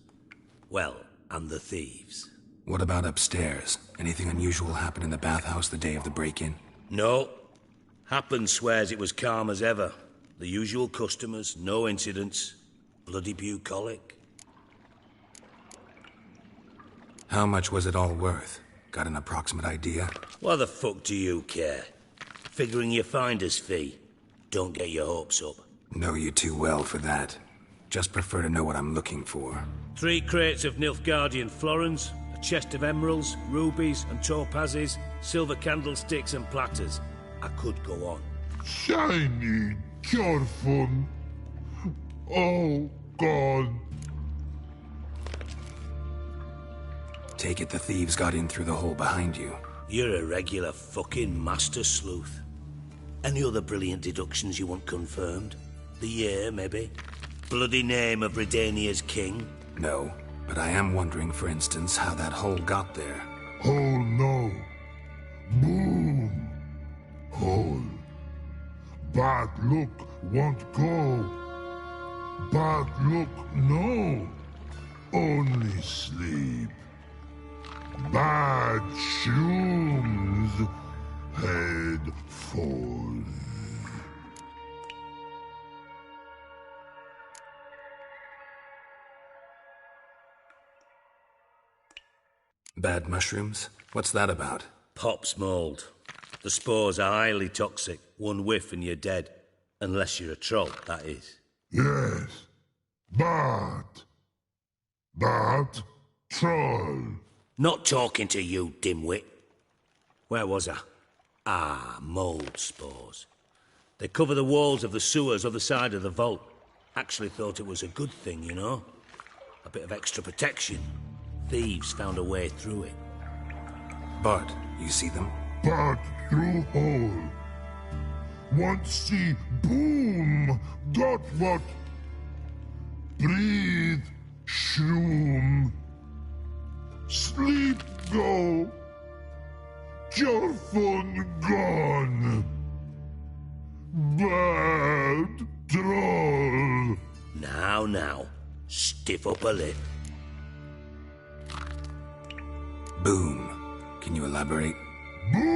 S19: Well, and the thieves.
S4: What about upstairs? Anything unusual happen in the bathhouse the day of the break-in?
S19: No. Happen swears it was calm as ever. The usual customers, no incidents. Bloody bucolic.
S4: How much was it all worth? Got an approximate idea?
S19: Why the fuck do you care? Figuring your finder's fee. Don't get your hopes up.
S4: Know you too well for that. Just prefer to know what I'm looking for.
S19: 3 crates of Nilfgaardian florins, a chest of emeralds, rubies and topazes, silver candlesticks and platters. I could go on.
S21: Shiny, Chorfun. Oh, God.
S4: Take it the thieves got in through the hole behind you.
S19: You're a regular fucking master sleuth. Any other brilliant deductions you want confirmed? The year, maybe? Bloody name of Redania's king?
S4: No, but I am wondering, for instance, how that hole got there.
S21: Hole no. Boom. Hole. Bad look won't go. Bad look no. Only sleep. Bad shrooms. Head falls.
S4: Bad mushrooms? What's that about?
S19: Pop's mold. The spores are highly toxic. One whiff and you're dead. Unless you're a troll, that is.
S21: Yes. Bad. Bad troll.
S19: Not talking to you, dimwit. Where was I? Ah, mold spores. They cover the walls of the sewers other side of the vault. Actually thought it was a good thing, you know? A bit of extra protection. Thieves found a way through it.
S4: Bart, you see them?
S21: Bart through hole. Want see boom. Got what? Breathe. Shroom. Sleep go. Chorfun gone. Bad troll.
S19: Now. Stiff up a lip.
S4: Boom. Can you elaborate?
S21: Boom.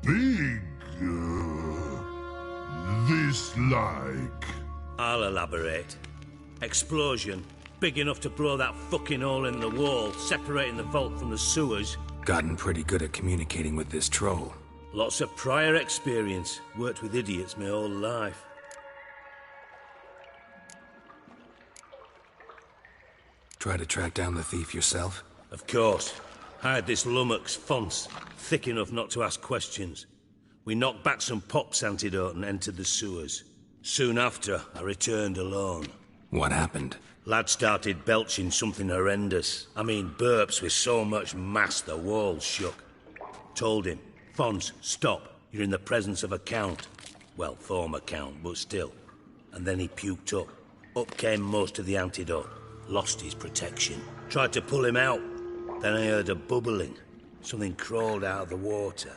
S21: Big. This like.
S19: I'll elaborate. Explosion. Big enough to blow that fucking hole in the wall, separating the vault from the sewers.
S4: Gotten pretty good at communicating with this troll.
S19: Lots of prior experience. Worked with idiots my whole life.
S4: Try to track down the thief yourself?
S19: Of course. Hired this lummox, Fonce, thick enough not to ask questions. We knocked back some Pop's antidote and entered the sewers. Soon after, I returned alone.
S4: What happened?
S19: Lad started belching something horrendous. I mean, burps with so much mass the walls shook. Told him, Fons, stop. You're in the presence of a count. Well, former count, but still. And then he puked up. Up came most of the antidote. Lost his protection. Tried to pull him out. Then I heard a bubbling. Something crawled out of the water.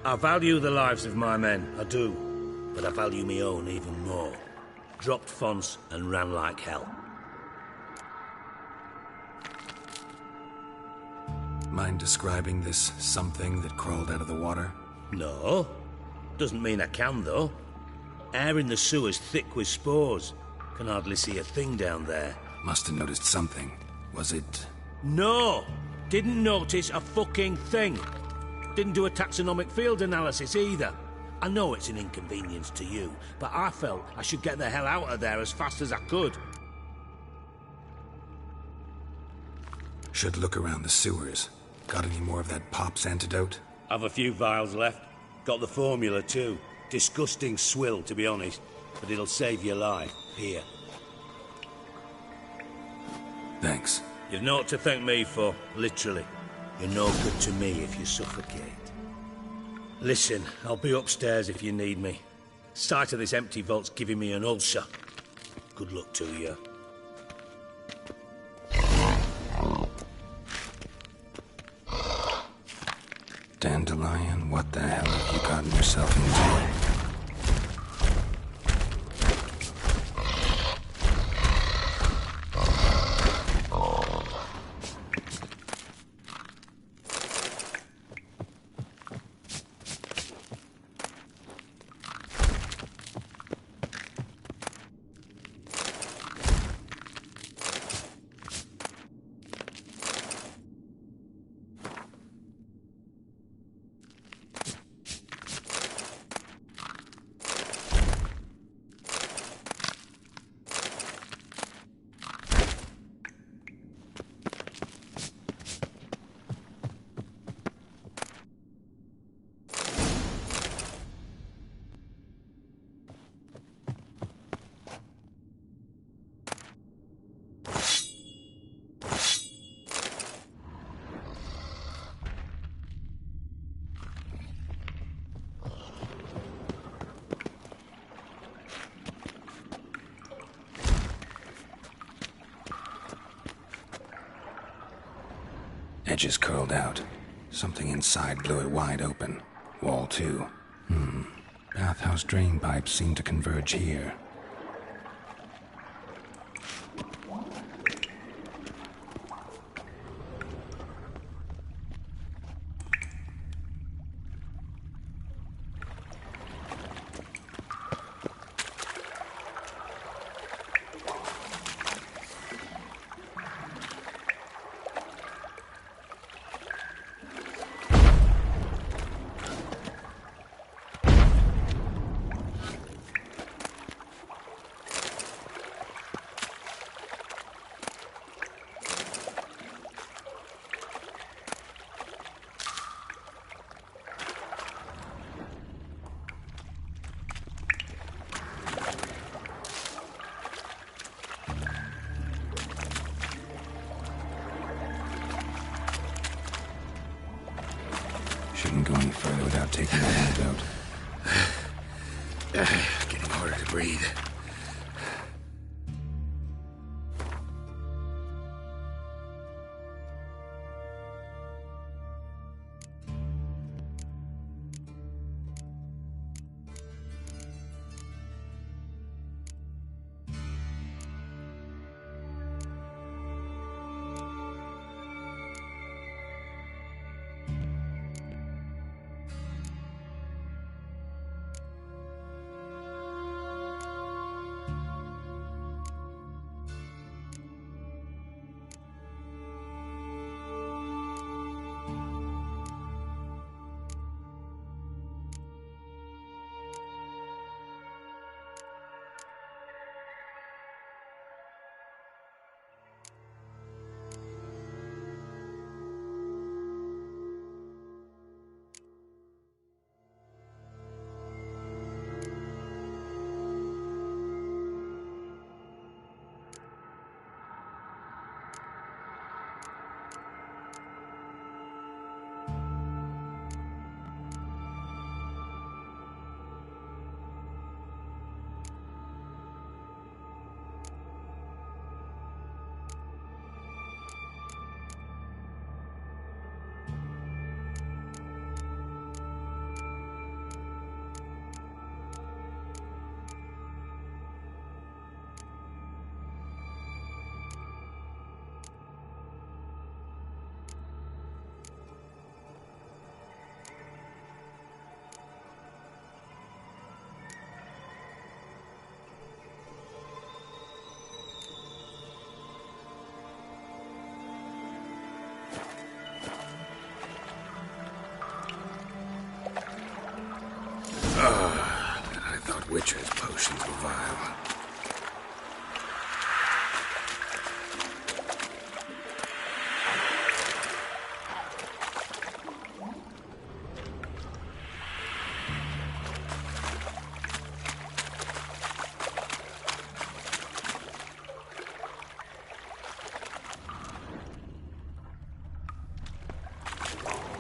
S19: I value the lives of my men, I do. But I value my own even more. Dropped Fons and ran like hell.
S4: Mind describing this something that crawled out of the water?
S19: No. Doesn't mean I can, though. Air in the sewer's thick with spores. Can hardly see a thing down there.
S4: Must have noticed something. Was it...
S19: No! Didn't notice a fucking thing. Didn't do a taxonomic field analysis either. I know it's an inconvenience to you, but I felt I should get the hell out of there as fast as I could.
S4: Should look around the sewers. Got any more of that Pop's antidote?
S19: I've a few vials left. Got the formula too. Disgusting swill, to be honest. But it'll save your life. Here.
S4: Thanks.
S19: You've naught to thank me for, literally. You're no good to me if you suffocate. Listen, I'll be upstairs if you need me. Sight of this empty vault's giving me an ulcer. Good luck to you.
S4: Dandelion, what the hell have you gotten yourself into? Edges curled out. Something inside blew it wide open. Wall too. Bathhouse drain pipes seem to converge here. Shouldn't go any further without taking the antidote.
S6: Getting harder to breathe.
S4: emotions were vile.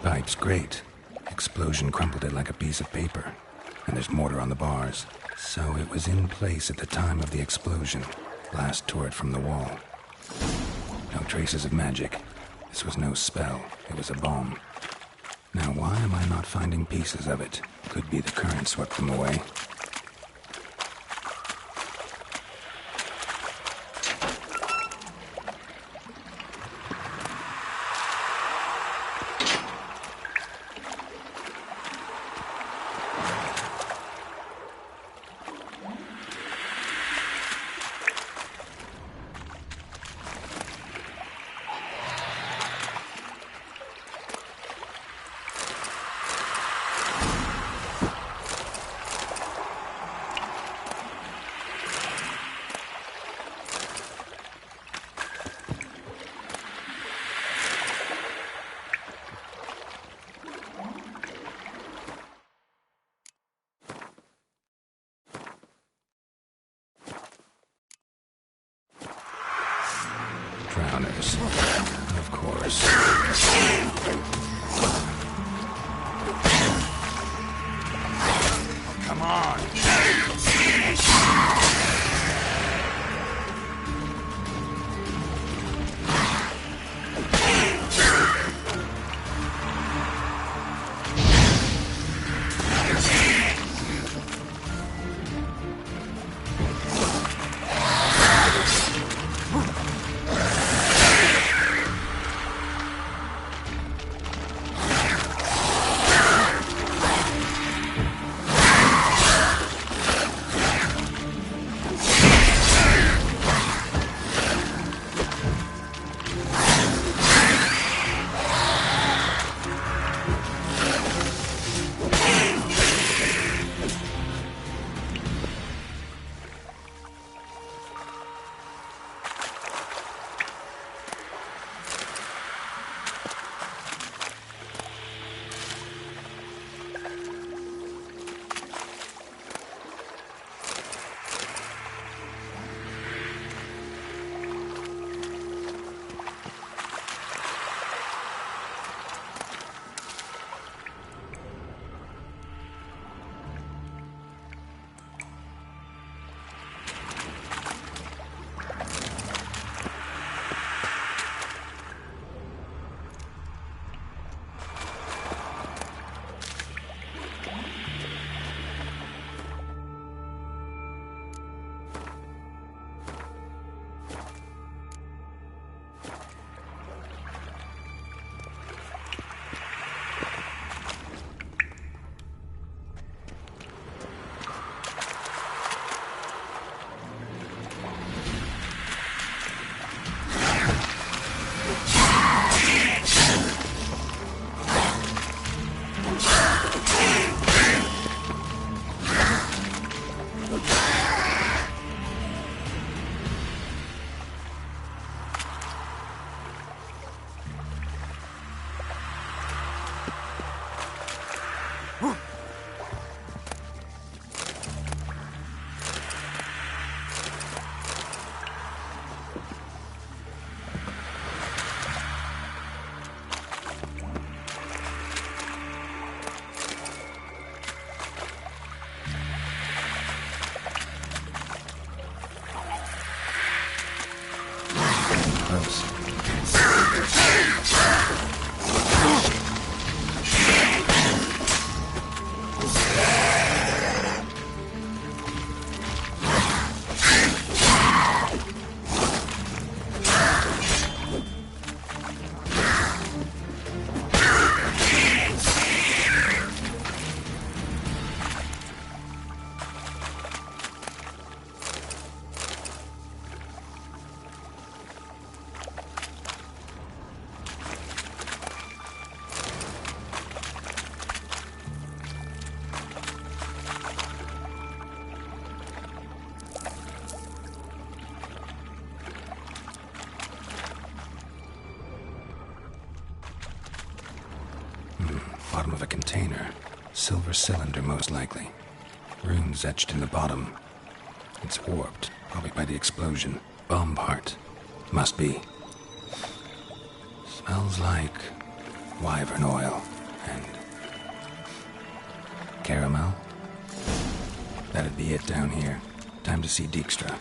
S4: Pipe's great. Explosion crumpled it like a piece of paper. And there's mortar on the bars. So it was in place at the time of the explosion. Blast tore it from the wall. No traces of magic. This was no spell. It was a bomb. Now why am I not finding pieces of it? Could be the current swept them away. Drowners. Of course.
S20: Come on!
S4: bottom of a container. Silver cylinder, most likely. Runes etched in the bottom. It's warped, probably by the explosion. Bomb part. Must be. Smells like wyvern oil and caramel. That'd be it down here. Time to see Dijkstra.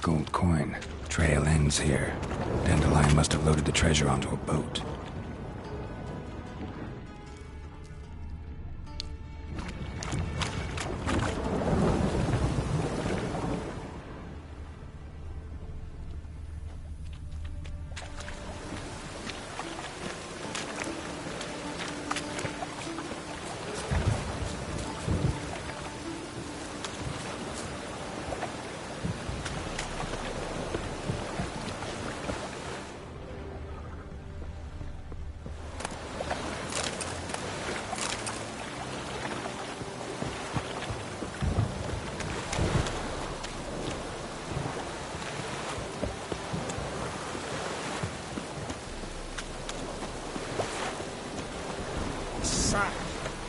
S4: Gold coin. Trail ends here. Dandelion must have loaded the treasure onto a boat.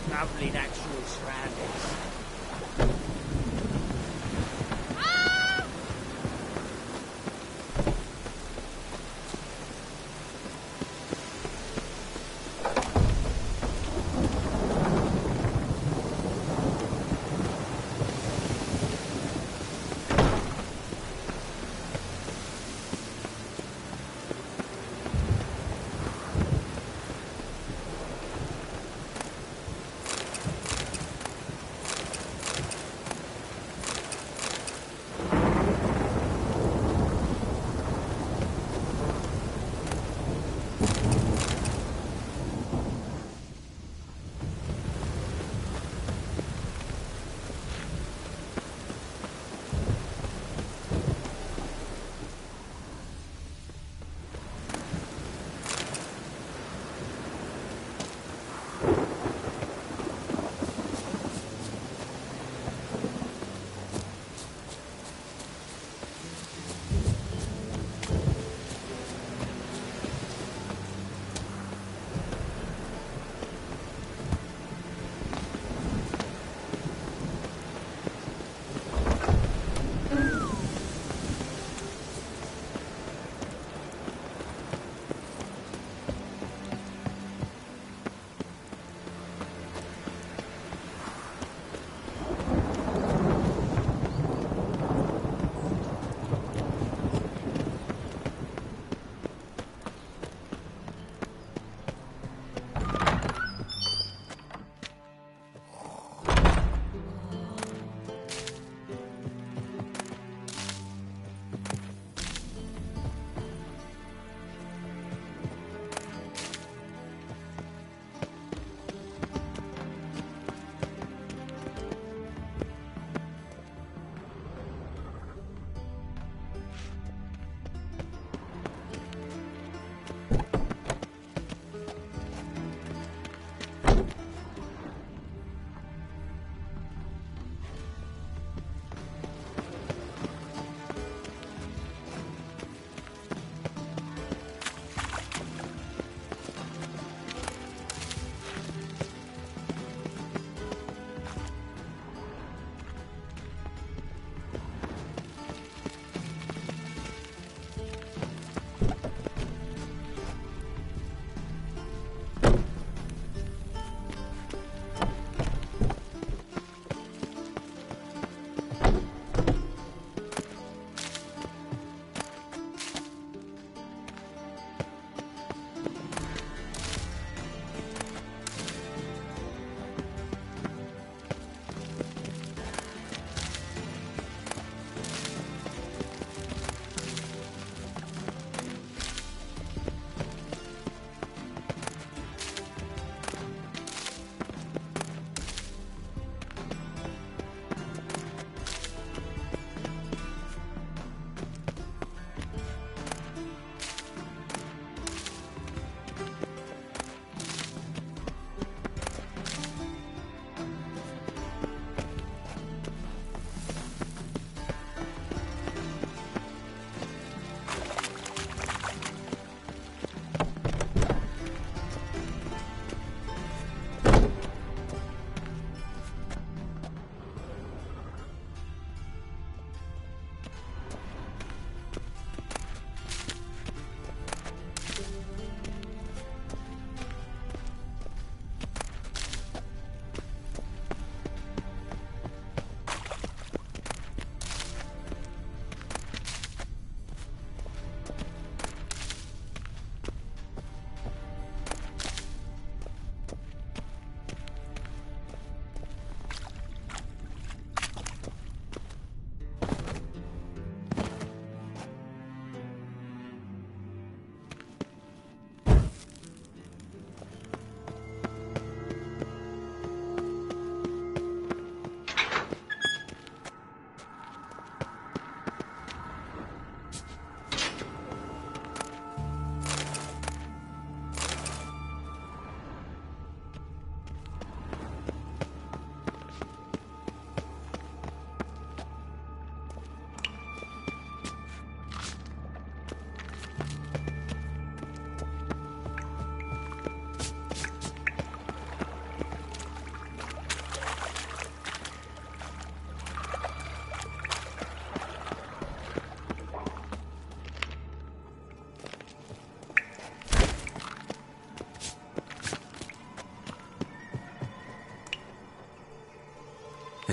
S3: Lovely natural surroundings.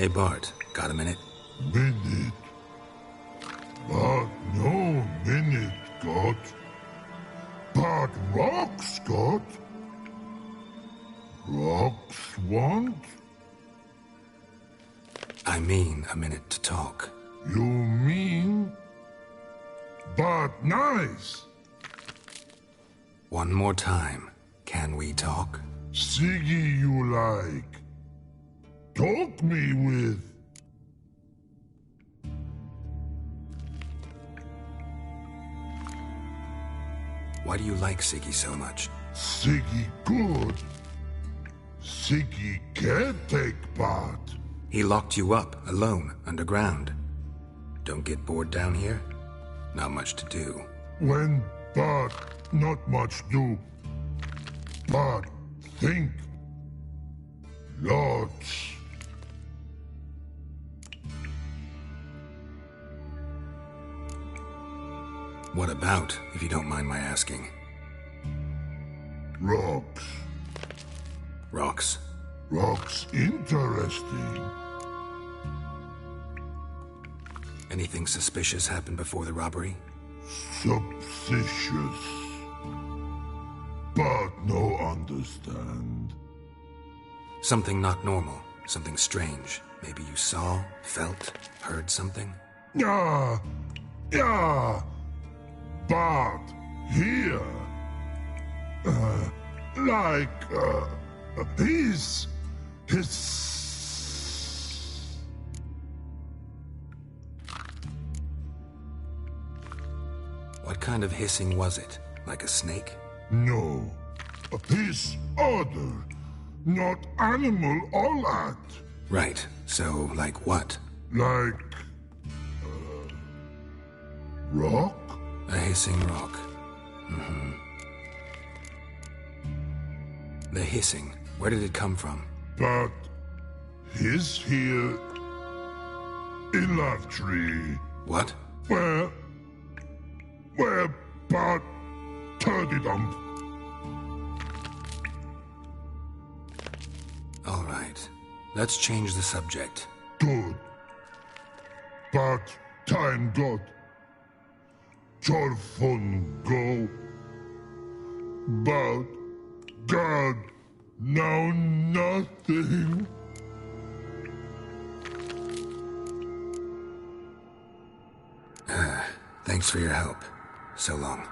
S4: Hey, Bart, got a minute?
S21: Minute. But no minute, got. But rocks, got. Rocks want?
S4: I mean a minute to talk.
S21: You mean? But nice.
S4: One more time. Can we talk?
S21: Siggy you like. Talk me with.
S4: Why do you like Siggy so much?
S21: Siggy good. Siggy can't take part.
S4: He locked you up, alone, underground. Don't get bored down here? Not much to do.
S21: When but not much do. But think. Lots.
S4: What about, if you don't mind my asking?
S21: Rocks.
S4: Rocks?
S21: Rocks interesting.
S4: Anything suspicious happened before the robbery?
S21: Suspicious. But no understand.
S4: Something not normal. Something strange. Maybe you saw, felt, heard something?
S21: Yeah. Yeah. But here. His.
S4: What kind of hissing was it? Like a snake?
S21: No. His other. Not animal all that.
S4: Right. So, like what?
S21: Like. Rock?
S4: A hissing rock. Mm-hmm. The hissing. Where did it come from?
S21: But. His here. In Love Tree.
S4: What?
S21: Where but Turdy Dump.
S4: All right. Let's change the subject.
S21: Good. But time got. Chorfun go. But God, now nothing.
S4: Thanks for your help. So long.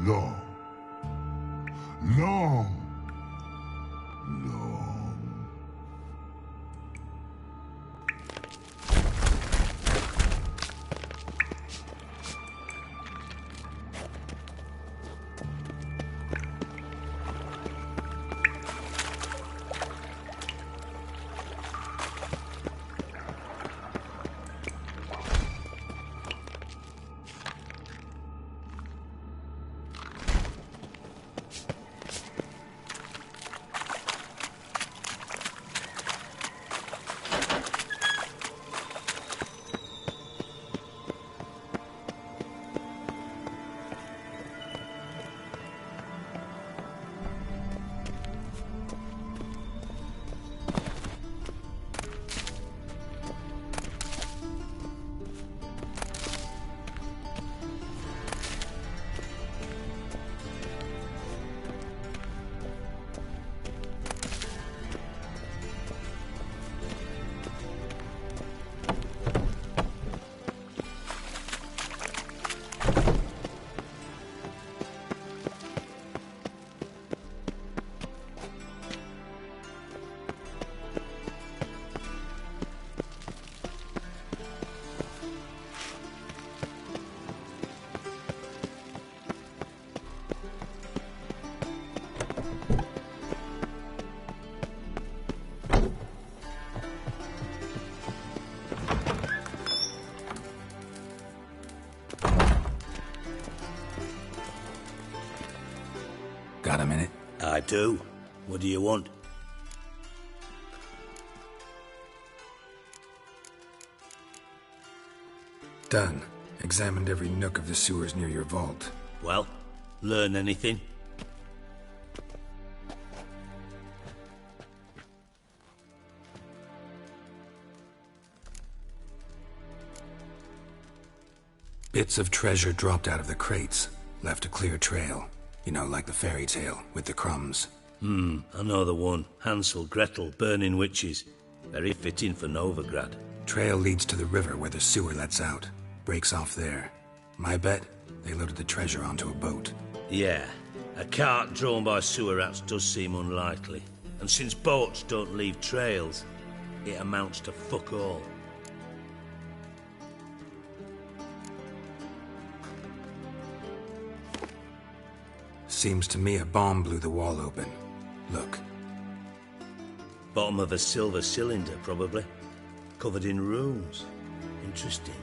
S21: Long. Long.
S4: Got a minute?
S3: I do. What do you want?
S4: Done. Examined every nook of the sewers near your vault.
S3: Well, learn anything?
S4: Bits of treasure dropped out of the crates, left a clear trail. You know, like the fairy tale, with the crumbs.
S19: I know the one. Hansel, Gretel, burning witches. Very fitting for Novigrad.
S4: Trail leads to the river where the sewer lets out. Breaks off there. My bet, they loaded the treasure onto a boat.
S19: Yeah. A cart drawn by sewer rats does seem unlikely. And since boats don't leave trails, it amounts to fuck all.
S4: Seems to me a bomb blew the wall open. Look.
S19: Bottom of a silver cylinder, probably. Covered in runes. Interesting.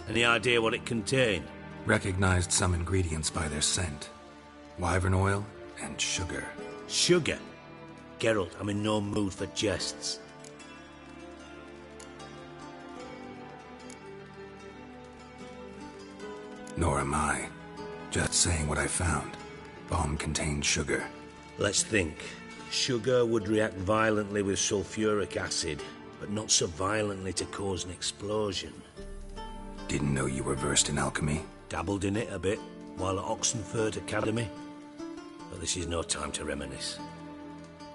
S19: Any idea what it contained?
S4: Recognized some ingredients by their scent. Wyvern oil and sugar.
S19: Sugar? Geralt, I'm in no mood for jests.
S4: Nor am I. Just saying what I found. Bomb contained sugar.
S19: Let's think. Sugar would react violently with sulfuric acid, but not so violently to cause an explosion.
S4: Didn't know you were versed in alchemy.
S19: Dabbled in it a bit, while at Oxenford Academy. But this is no time to reminisce.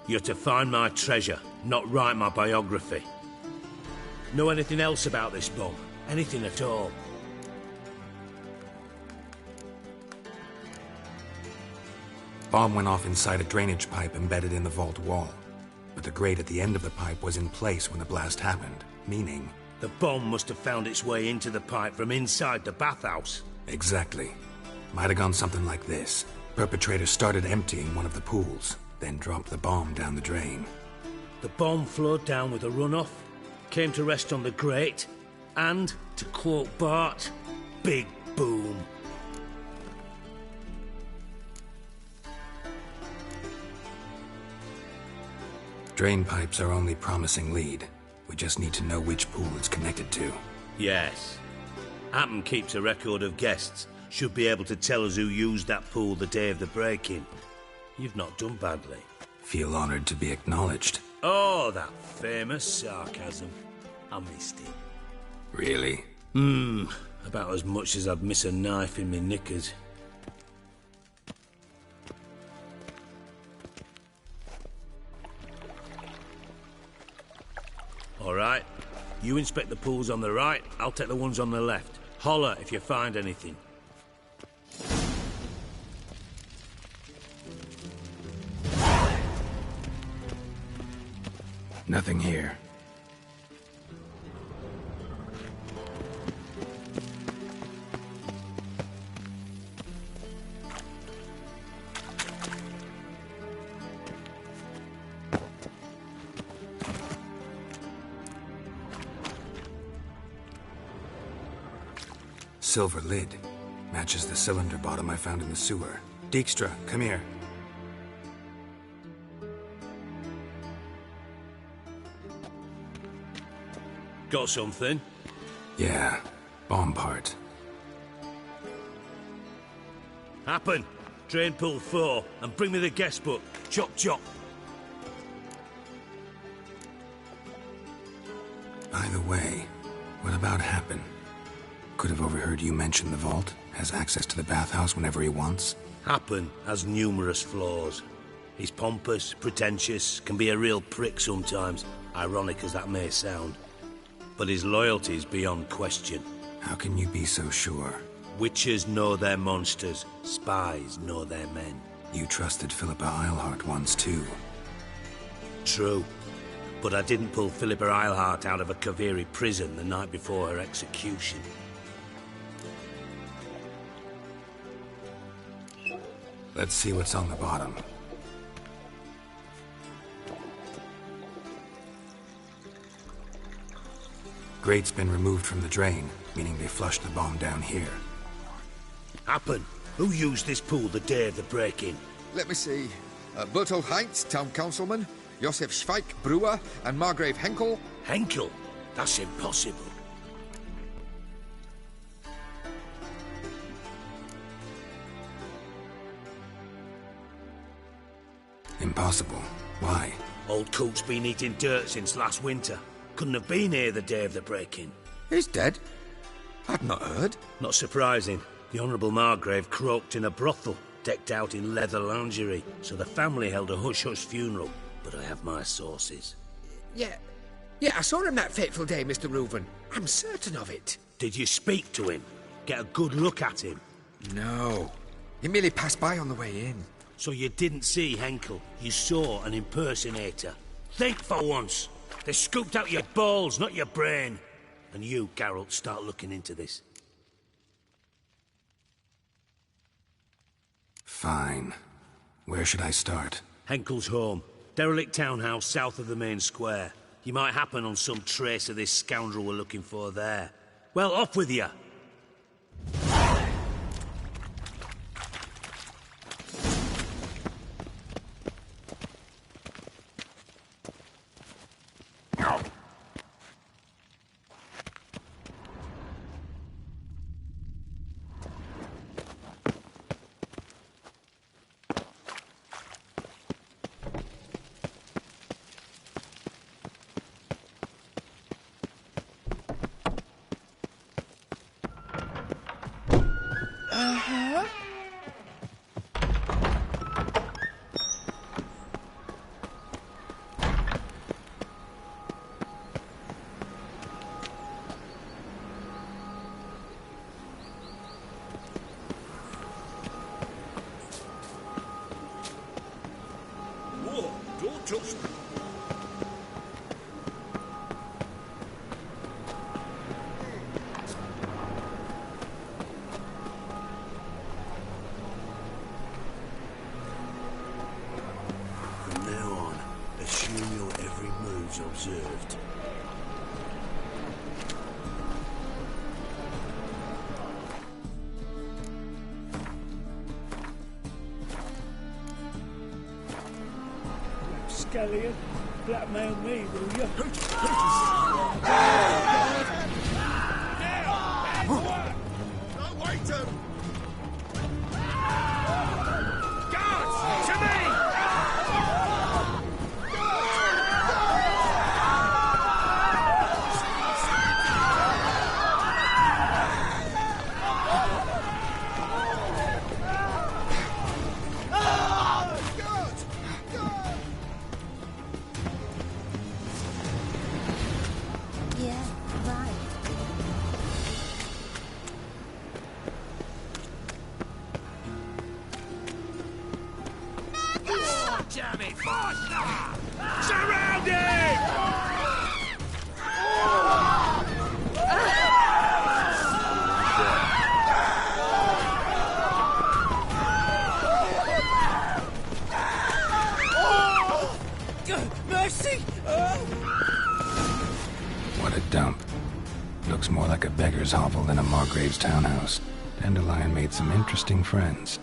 S19: You're to find my treasure, not write my biography. Know anything else about this bomb? Anything at all?
S4: Bomb went off inside a drainage pipe embedded in the vault wall. But the grate at the end of the pipe was in place when the blast happened, meaning...
S19: The bomb must have found its way into the pipe from inside the bathhouse.
S4: Exactly. Might have gone something like this. Perpetrator started emptying one of the pools, then dropped the bomb down the drain.
S19: The bomb flowed down with a runoff, came to rest on the grate, and, to quote Bart, big boom.
S4: Drain pipes are only promising lead. We just need to know which pool it's connected to.
S19: Yes. Appen keeps a record of guests. Should be able to tell us who used that pool the day of the break-in. You've not done badly.
S4: Feel honored to be acknowledged.
S19: Oh, that famous sarcasm. I missed it.
S4: Really?
S19: About as much as I'd miss a knife in me knickers. All right. You inspect the pools on the right, I'll take the ones on the left. Holler if you find anything.
S4: Nothing here. Silver lid. Matches the cylinder bottom I found in the sewer. Dijkstra, come here.
S19: Got something?
S4: Yeah, bomb part.
S19: Happen. Drain pool 4, and bring me the guest book. Chop chop.
S4: By the way, what about Happen? Could have overheard you mention the vault. Has access to the bathhouse whenever he wants.
S19: Happen has numerous flaws. He's pompous, pretentious, can be a real prick sometimes, ironic as that may sound. But his loyalty is beyond question.
S4: How can you be so sure?
S19: Witches know their monsters. Spies know their men.
S4: You trusted Philippa Eilhart once too.
S19: True. But I didn't pull Philippa Eilhart out of a Kaviri prison the night before her execution.
S4: Let's see what's on the bottom. Grate's been removed from the drain, meaning they flushed the bomb down here.
S19: Happen. Who used this pool the day of the break-in?
S13: Let me see. Bertolt Heinz, town councilman, Josef Schweik, brewer, and Margrave Henkel.
S19: Henkel? That's impossible.
S4: Impossible. Why?
S19: Old Coot's been eating dirt since last winter. Couldn't have been here the day of the break-in.
S13: He's dead. I'd not heard.
S19: Not surprising. The Honourable Margrave croaked in a brothel, decked out in leather lingerie, so the family held a hush-hush funeral. But I have my sources.
S1: Yeah, I saw him that fateful day, Mr. Reuven. I'm certain of it.
S19: Did you speak to him? Get a good look at him?
S13: No. He merely passed by on the way in.
S19: So you didn't see Henkel. You saw an impersonator. Think for once. They scooped out your balls, not your brain. And you, Geralt, start looking into this.
S4: Fine. Where should I start?
S19: Henkel's home. Derelict townhouse south of the main square. You might happen on some trace of this scoundrel we're looking for there. Well, off with you. Observed.
S3: Scallion, blackmail me, will you?
S14: No, wait him!
S3: Guards, to me!
S19: Damn it! Surround him!
S3: Mercy!
S4: What a dump. Looks more like a beggar's hovel than a Margrave's townhouse. Dandelion made some interesting friends.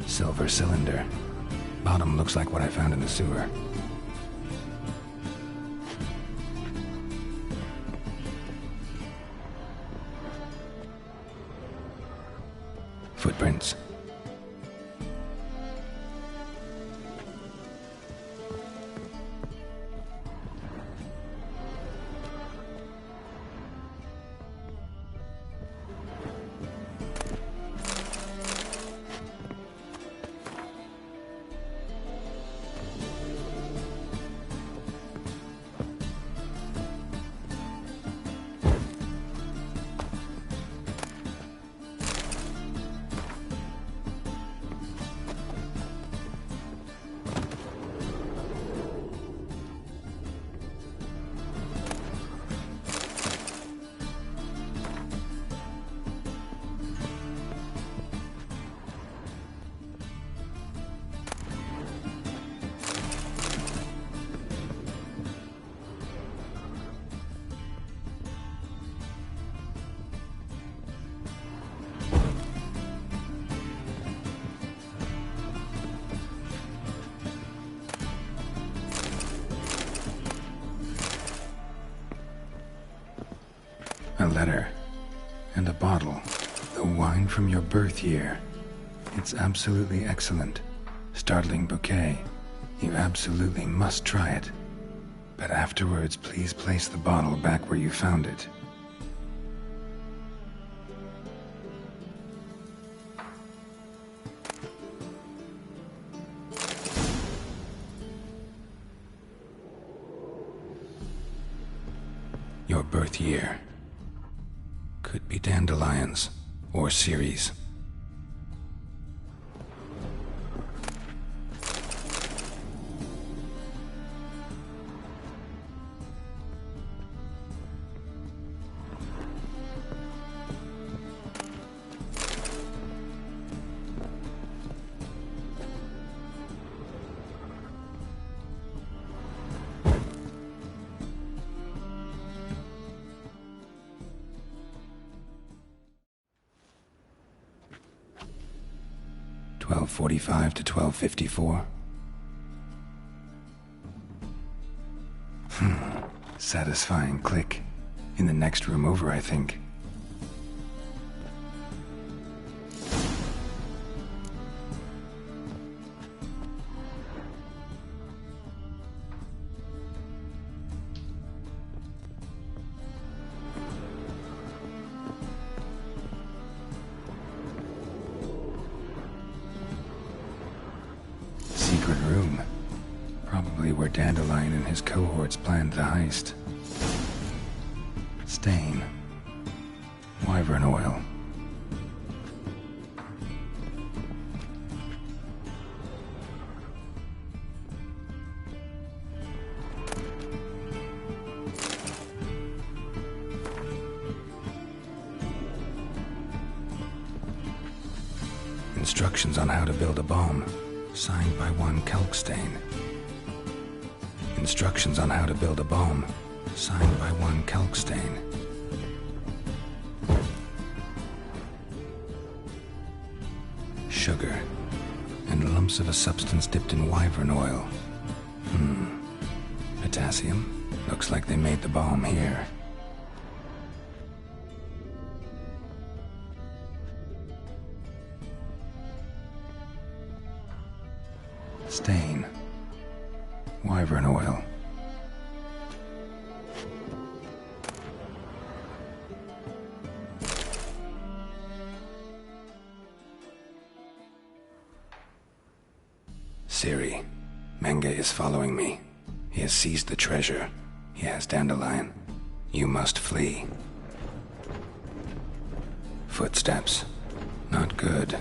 S4: Silver cylinder. Bottom looks like what I found in the sewer. Footprints. a letter. And a bottle. The wine from your birth year. It's absolutely excellent. Startling bouquet. You absolutely must try it. But afterwards, please place the bottle back where you found it. Your birth year. Could be dandelions or Ceres. .45 to 12:54. Satisfying click. In the next room over, I think. Secret room. Probably where Dandelion and his cohorts planned the heist. Stain. Wyvern oil. Instructions on how to build a bomb. Signed by one Kalkstain. Instructions on how to build a bomb. Signed by one Kalkstain. Sugar. And lumps of a substance dipped in wyvern oil. Potassium. Looks like they made the bomb here. Stain. Wyvern oil. Ciri. Menge is following me. He has seized the treasure. He has Dandelion. You must flee. Footsteps. Not good.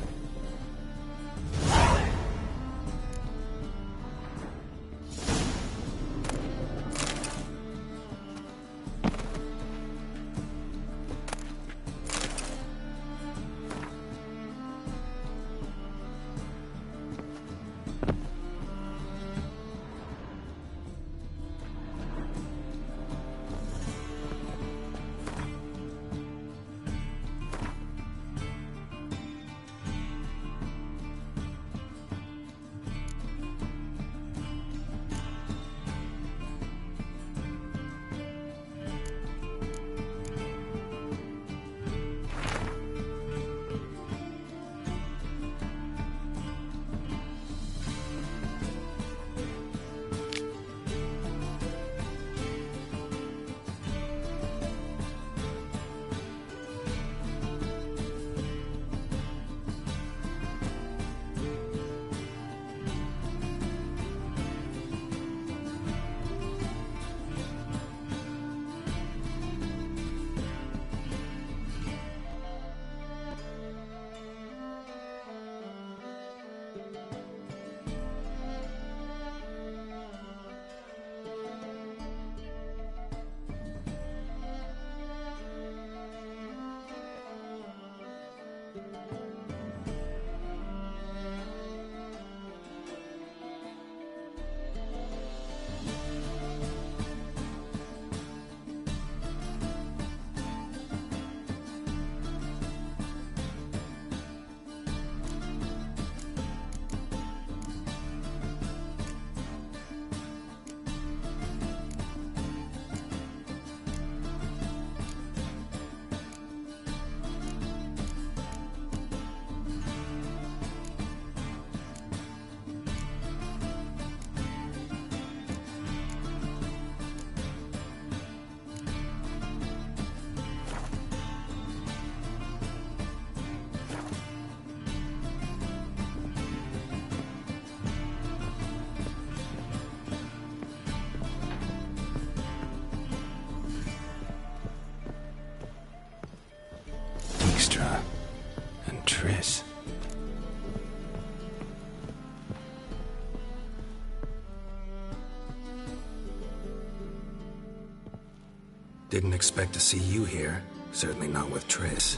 S4: Didn't expect to see you here. Certainly not with Triss.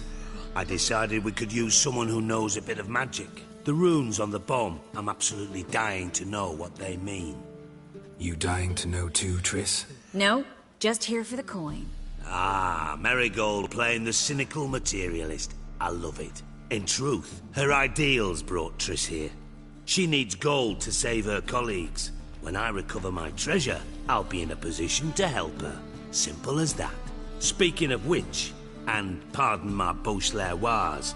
S19: I decided we could use someone who knows a bit of magic. The runes on the bomb, I'm absolutely dying to know what they mean.
S4: You dying to know too, Triss?
S2: No, just here for the coin.
S19: Ah, Marigold playing the cynical materialist. I love it. In truth, her ideals brought Triss here. She needs gold to save her colleagues. When I recover my treasure, I'll be in a position to help her. Simple as that. Speaking of which, and pardon my Beauclervoise,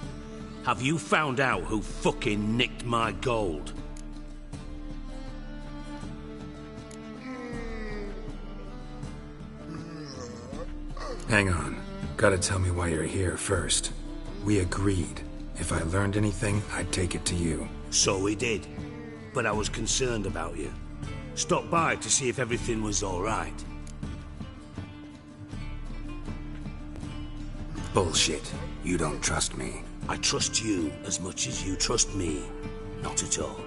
S19: have you found out who fucking nicked my gold?
S4: Hang on. Gotta tell me why you're here first. We agreed. If I learned anything, I'd take it to you.
S19: So we did. But I was concerned about you. Stopped by to see if everything was all right.
S4: Bullshit. You don't trust me.
S19: I trust you as much as you trust me. Not at all.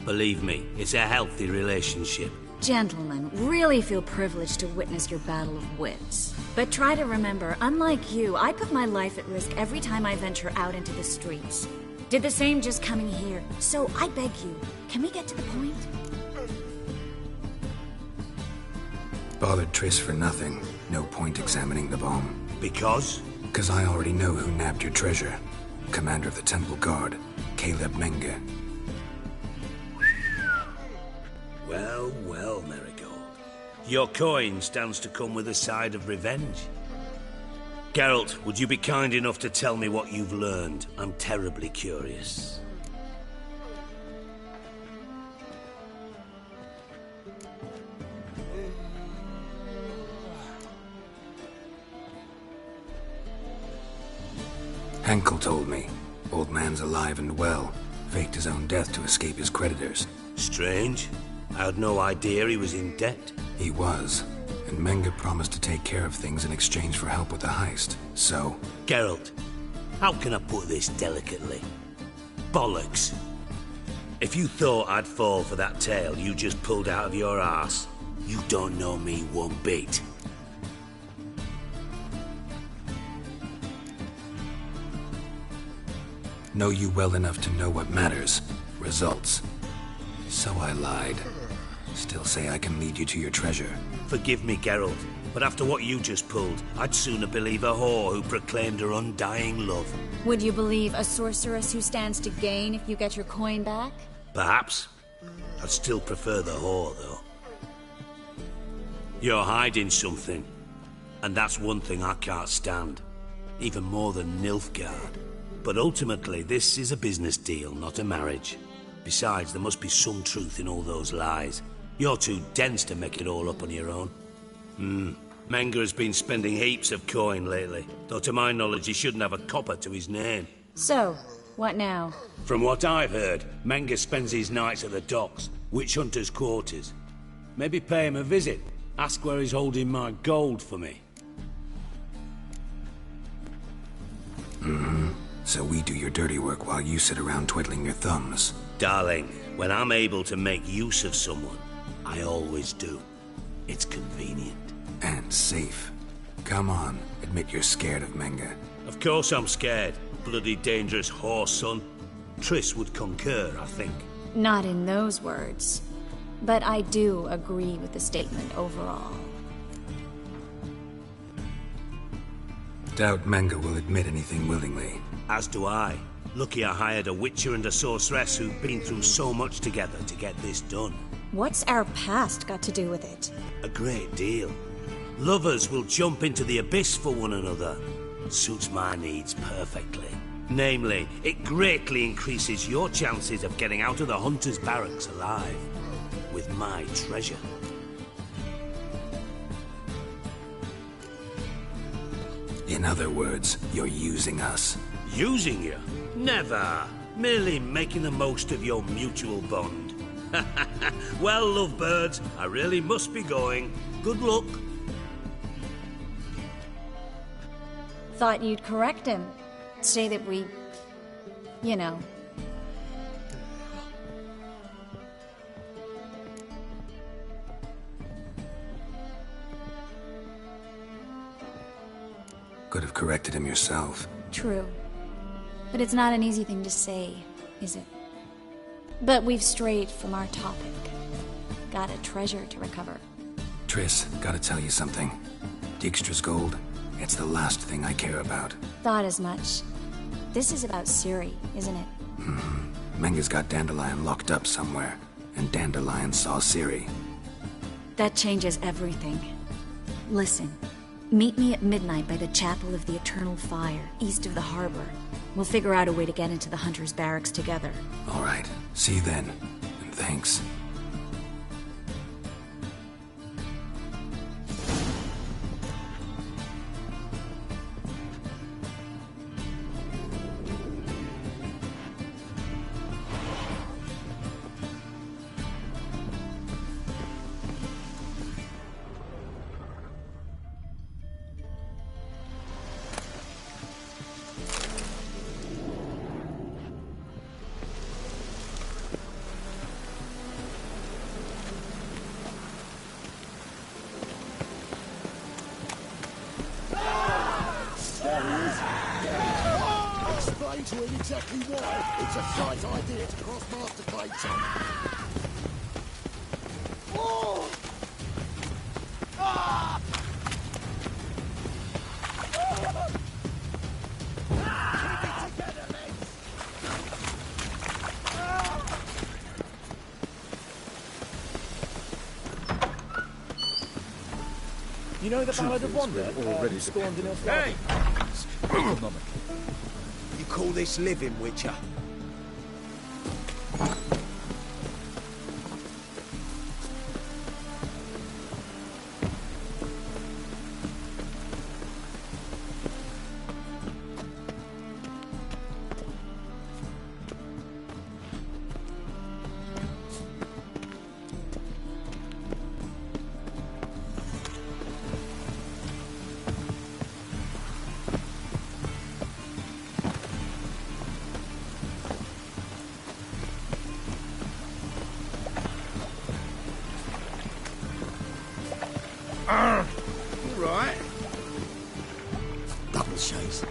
S19: Believe me, it's a healthy relationship.
S2: Gentlemen, really feel privileged to witness your battle of wits. But try to remember, unlike you, I put my life at risk every time I venture out into the streets. Did the same just coming here. So I beg you, can we get to the point?
S4: Bothered Triss for nothing. No point examining the bomb.
S19: Because?
S4: Because I already know who nabbed your treasure. Commander of the Temple Guard, Caleb Menge.
S19: Well, well, Marigold. Your coin stands to come with a side of revenge. Geralt, would you be kind enough to tell me what you've learned? I'm terribly curious.
S4: Henkel told me. Old man's alive and well. Faked his own death to escape his creditors.
S19: Strange. I had no idea he was in debt.
S4: He was. And Menge promised to take care of things in exchange for help with the heist. So...
S19: Geralt, how can I put this delicately? Bollocks. If you thought I'd fall for that tale you just pulled out of your arse, you don't know me one bit.
S4: Know you well enough to know what matters. Results. So I lied. Still say I can lead you to your treasure.
S19: Forgive me, Geralt, but after what you just pulled, I'd sooner believe a whore who proclaimed her undying love.
S2: Would you believe a sorceress who stands to gain if you get your coin back?
S19: Perhaps. I'd still prefer the whore, though. You're hiding something, and that's one thing I can't stand. Even more than Nilfgaard. But ultimately, this is a business deal, not a marriage. Besides, there must be some truth in all those lies. You're too dense to make it all up on your own. Menge has been spending heaps of coin lately, though to my knowledge he shouldn't have a copper to his name.
S2: So, what now?
S19: From what I've heard, Menge spends his nights at the docks, witch hunters' quarters. Maybe pay him a visit. Ask where he's holding my gold for me.
S4: So we do your dirty work while you sit around twiddling your thumbs.
S19: Darling, when I'm able to make use of someone, I always do. It's convenient.
S4: And safe. Come on, admit you're scared of Menge.
S19: Of course I'm scared. Bloody dangerous whore, son. Triss would concur, I think.
S2: Not in those words. But I do agree with the statement overall.
S4: Doubt Menge will admit anything willingly.
S19: As do I. Lucky I hired a witcher and a sorceress who've been through so much together to get this done.
S2: What's our past got to do with it?
S19: A great deal. Lovers will jump into the abyss for one another. Suits my needs perfectly. Namely, it greatly increases your chances of getting out of the hunter's barracks alive. With my treasure.
S4: In other words, you're using us.
S19: Using you? Never. Merely making the most of your mutual bond. Well, lovebirds, I really must be going. Good luck.
S2: Thought you'd correct him. Say that we... you know...
S4: could have corrected him yourself.
S2: True. But it's not an easy thing to say, is it? But we've strayed from our topic. Got a treasure to recover.
S4: Triss, gotta tell you something. Dijkstra's gold, it's the last thing I care about.
S2: Thought as much. This is about Ciri, isn't it?
S4: Menga's got Dandelion locked up somewhere, and Dandelion saw Ciri.
S2: That changes everything. Listen, meet me at midnight by the Chapel of the Eternal Fire, east of the harbor. We'll figure out a way to get into the Hunter's barracks together.
S4: All right, see you then, and thanks.
S6: Explain to him exactly why it's a shite idea to cross Master Clayton. Oh! Ah! Keep it together, lads!
S11: You know the Ballad of Wonder?
S3: Already
S11: spawned in a
S3: Hey! You call this living, Witcher?
S1: You right?
S6: Double chase.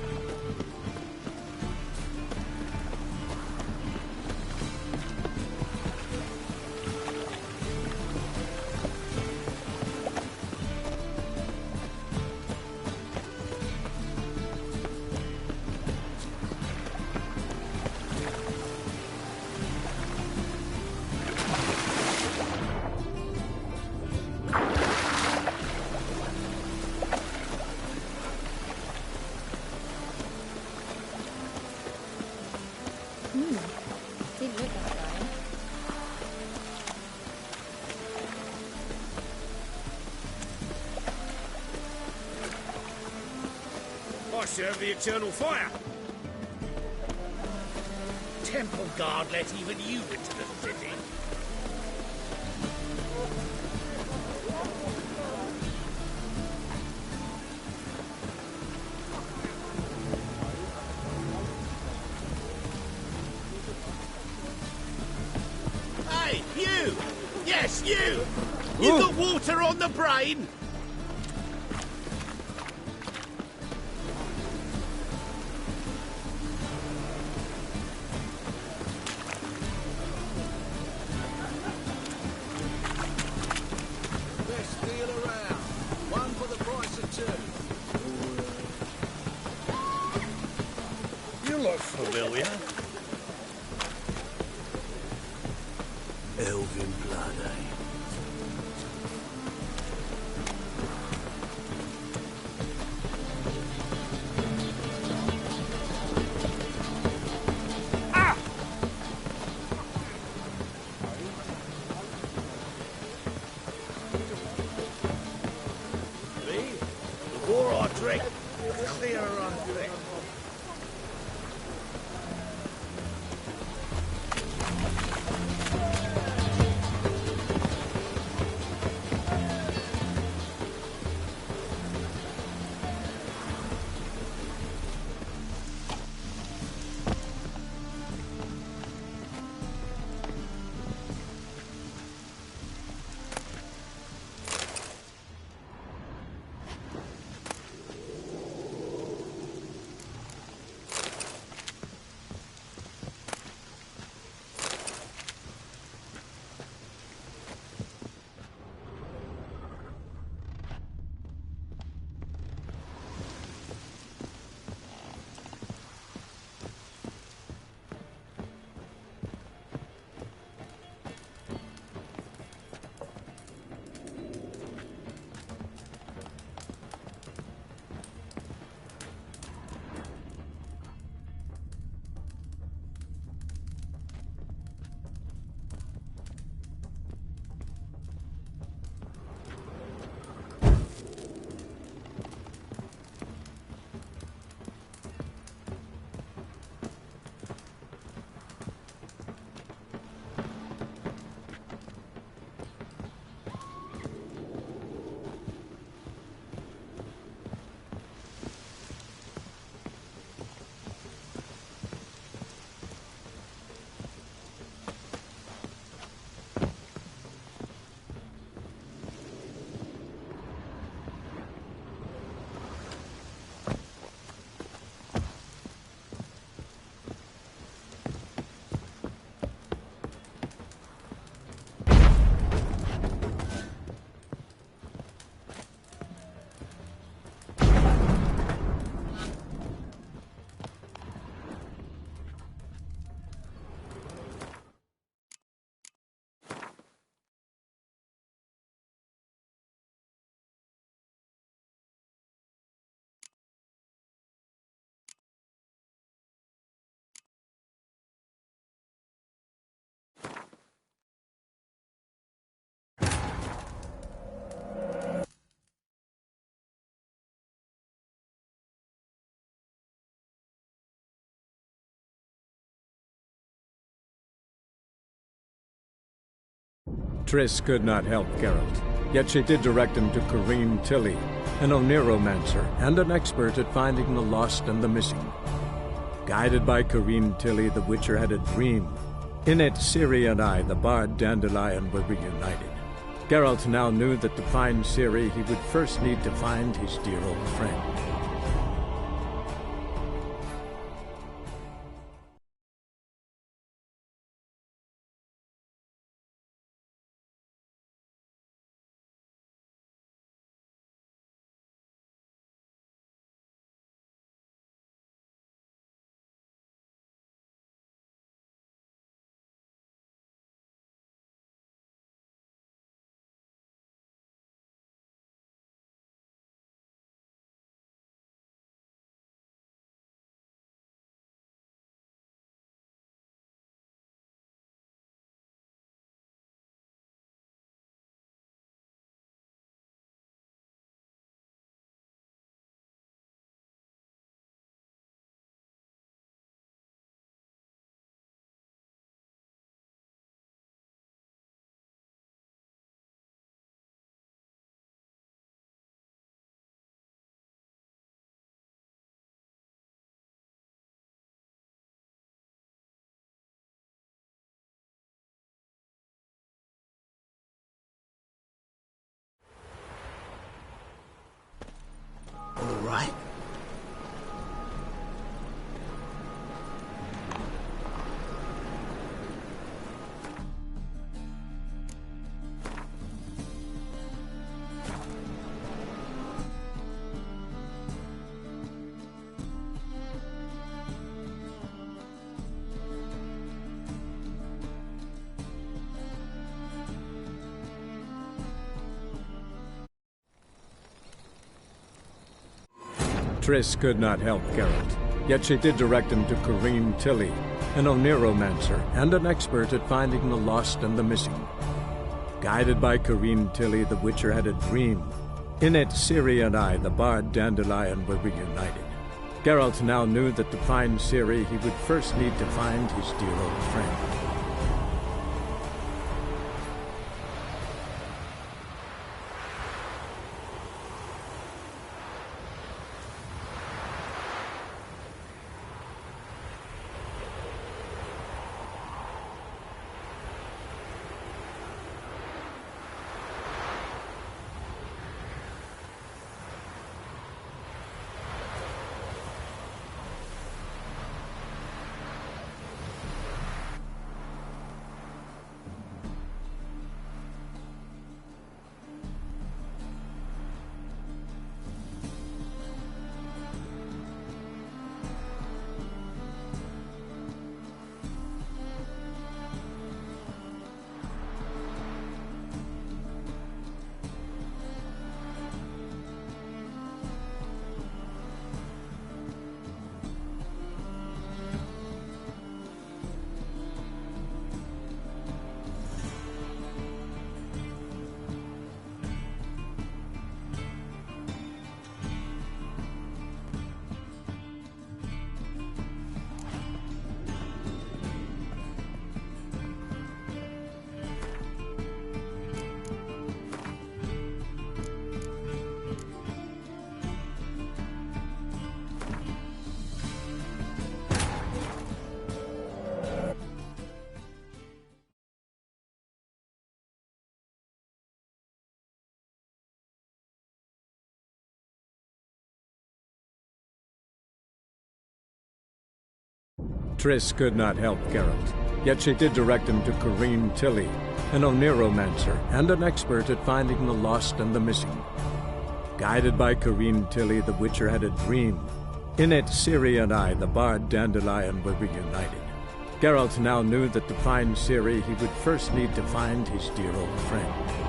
S7: Didn't look that way.
S3: I serve the Eternal Fire. Temple Guard let even you into the city. Hey, you! Yes, you! You got water on the brain? Best deal around. One for the price of two. You look familiar. Elven blood, eh? Me? The more I drink, the clearer I think.
S5: Triss could not help Geralt, yet she did direct him to Corrine Tilly, an Oniromancer and an expert at finding the lost and the missing. Guided by Corrine Tilly, the Witcher had a dream. In it, Ciri and I, the bard Dandelion, were reunited. Geralt now knew that to find Ciri, he would first need to find his dear old friend.
S6: All right.
S5: Triss could not help Geralt, yet she did direct him to Corrine Tilly, an Oniromancer and an expert at finding the lost and the missing. Guided by Corrine Tilly, the Witcher had a dream. In it, Ciri and I, the bard Dandelion, were reunited. Geralt now knew that to find Ciri, he would first need to find his dear old friend. Triss could not help Geralt, yet she did direct him to Corrine Tilly, an Oniromancer and an expert at finding the lost and the missing. Guided by Corrine Tilly, the Witcher had a dream. In it, Ciri and I, the bard Dandelion, were reunited. Geralt now knew that to find Ciri, he would first need to find his dear old friend.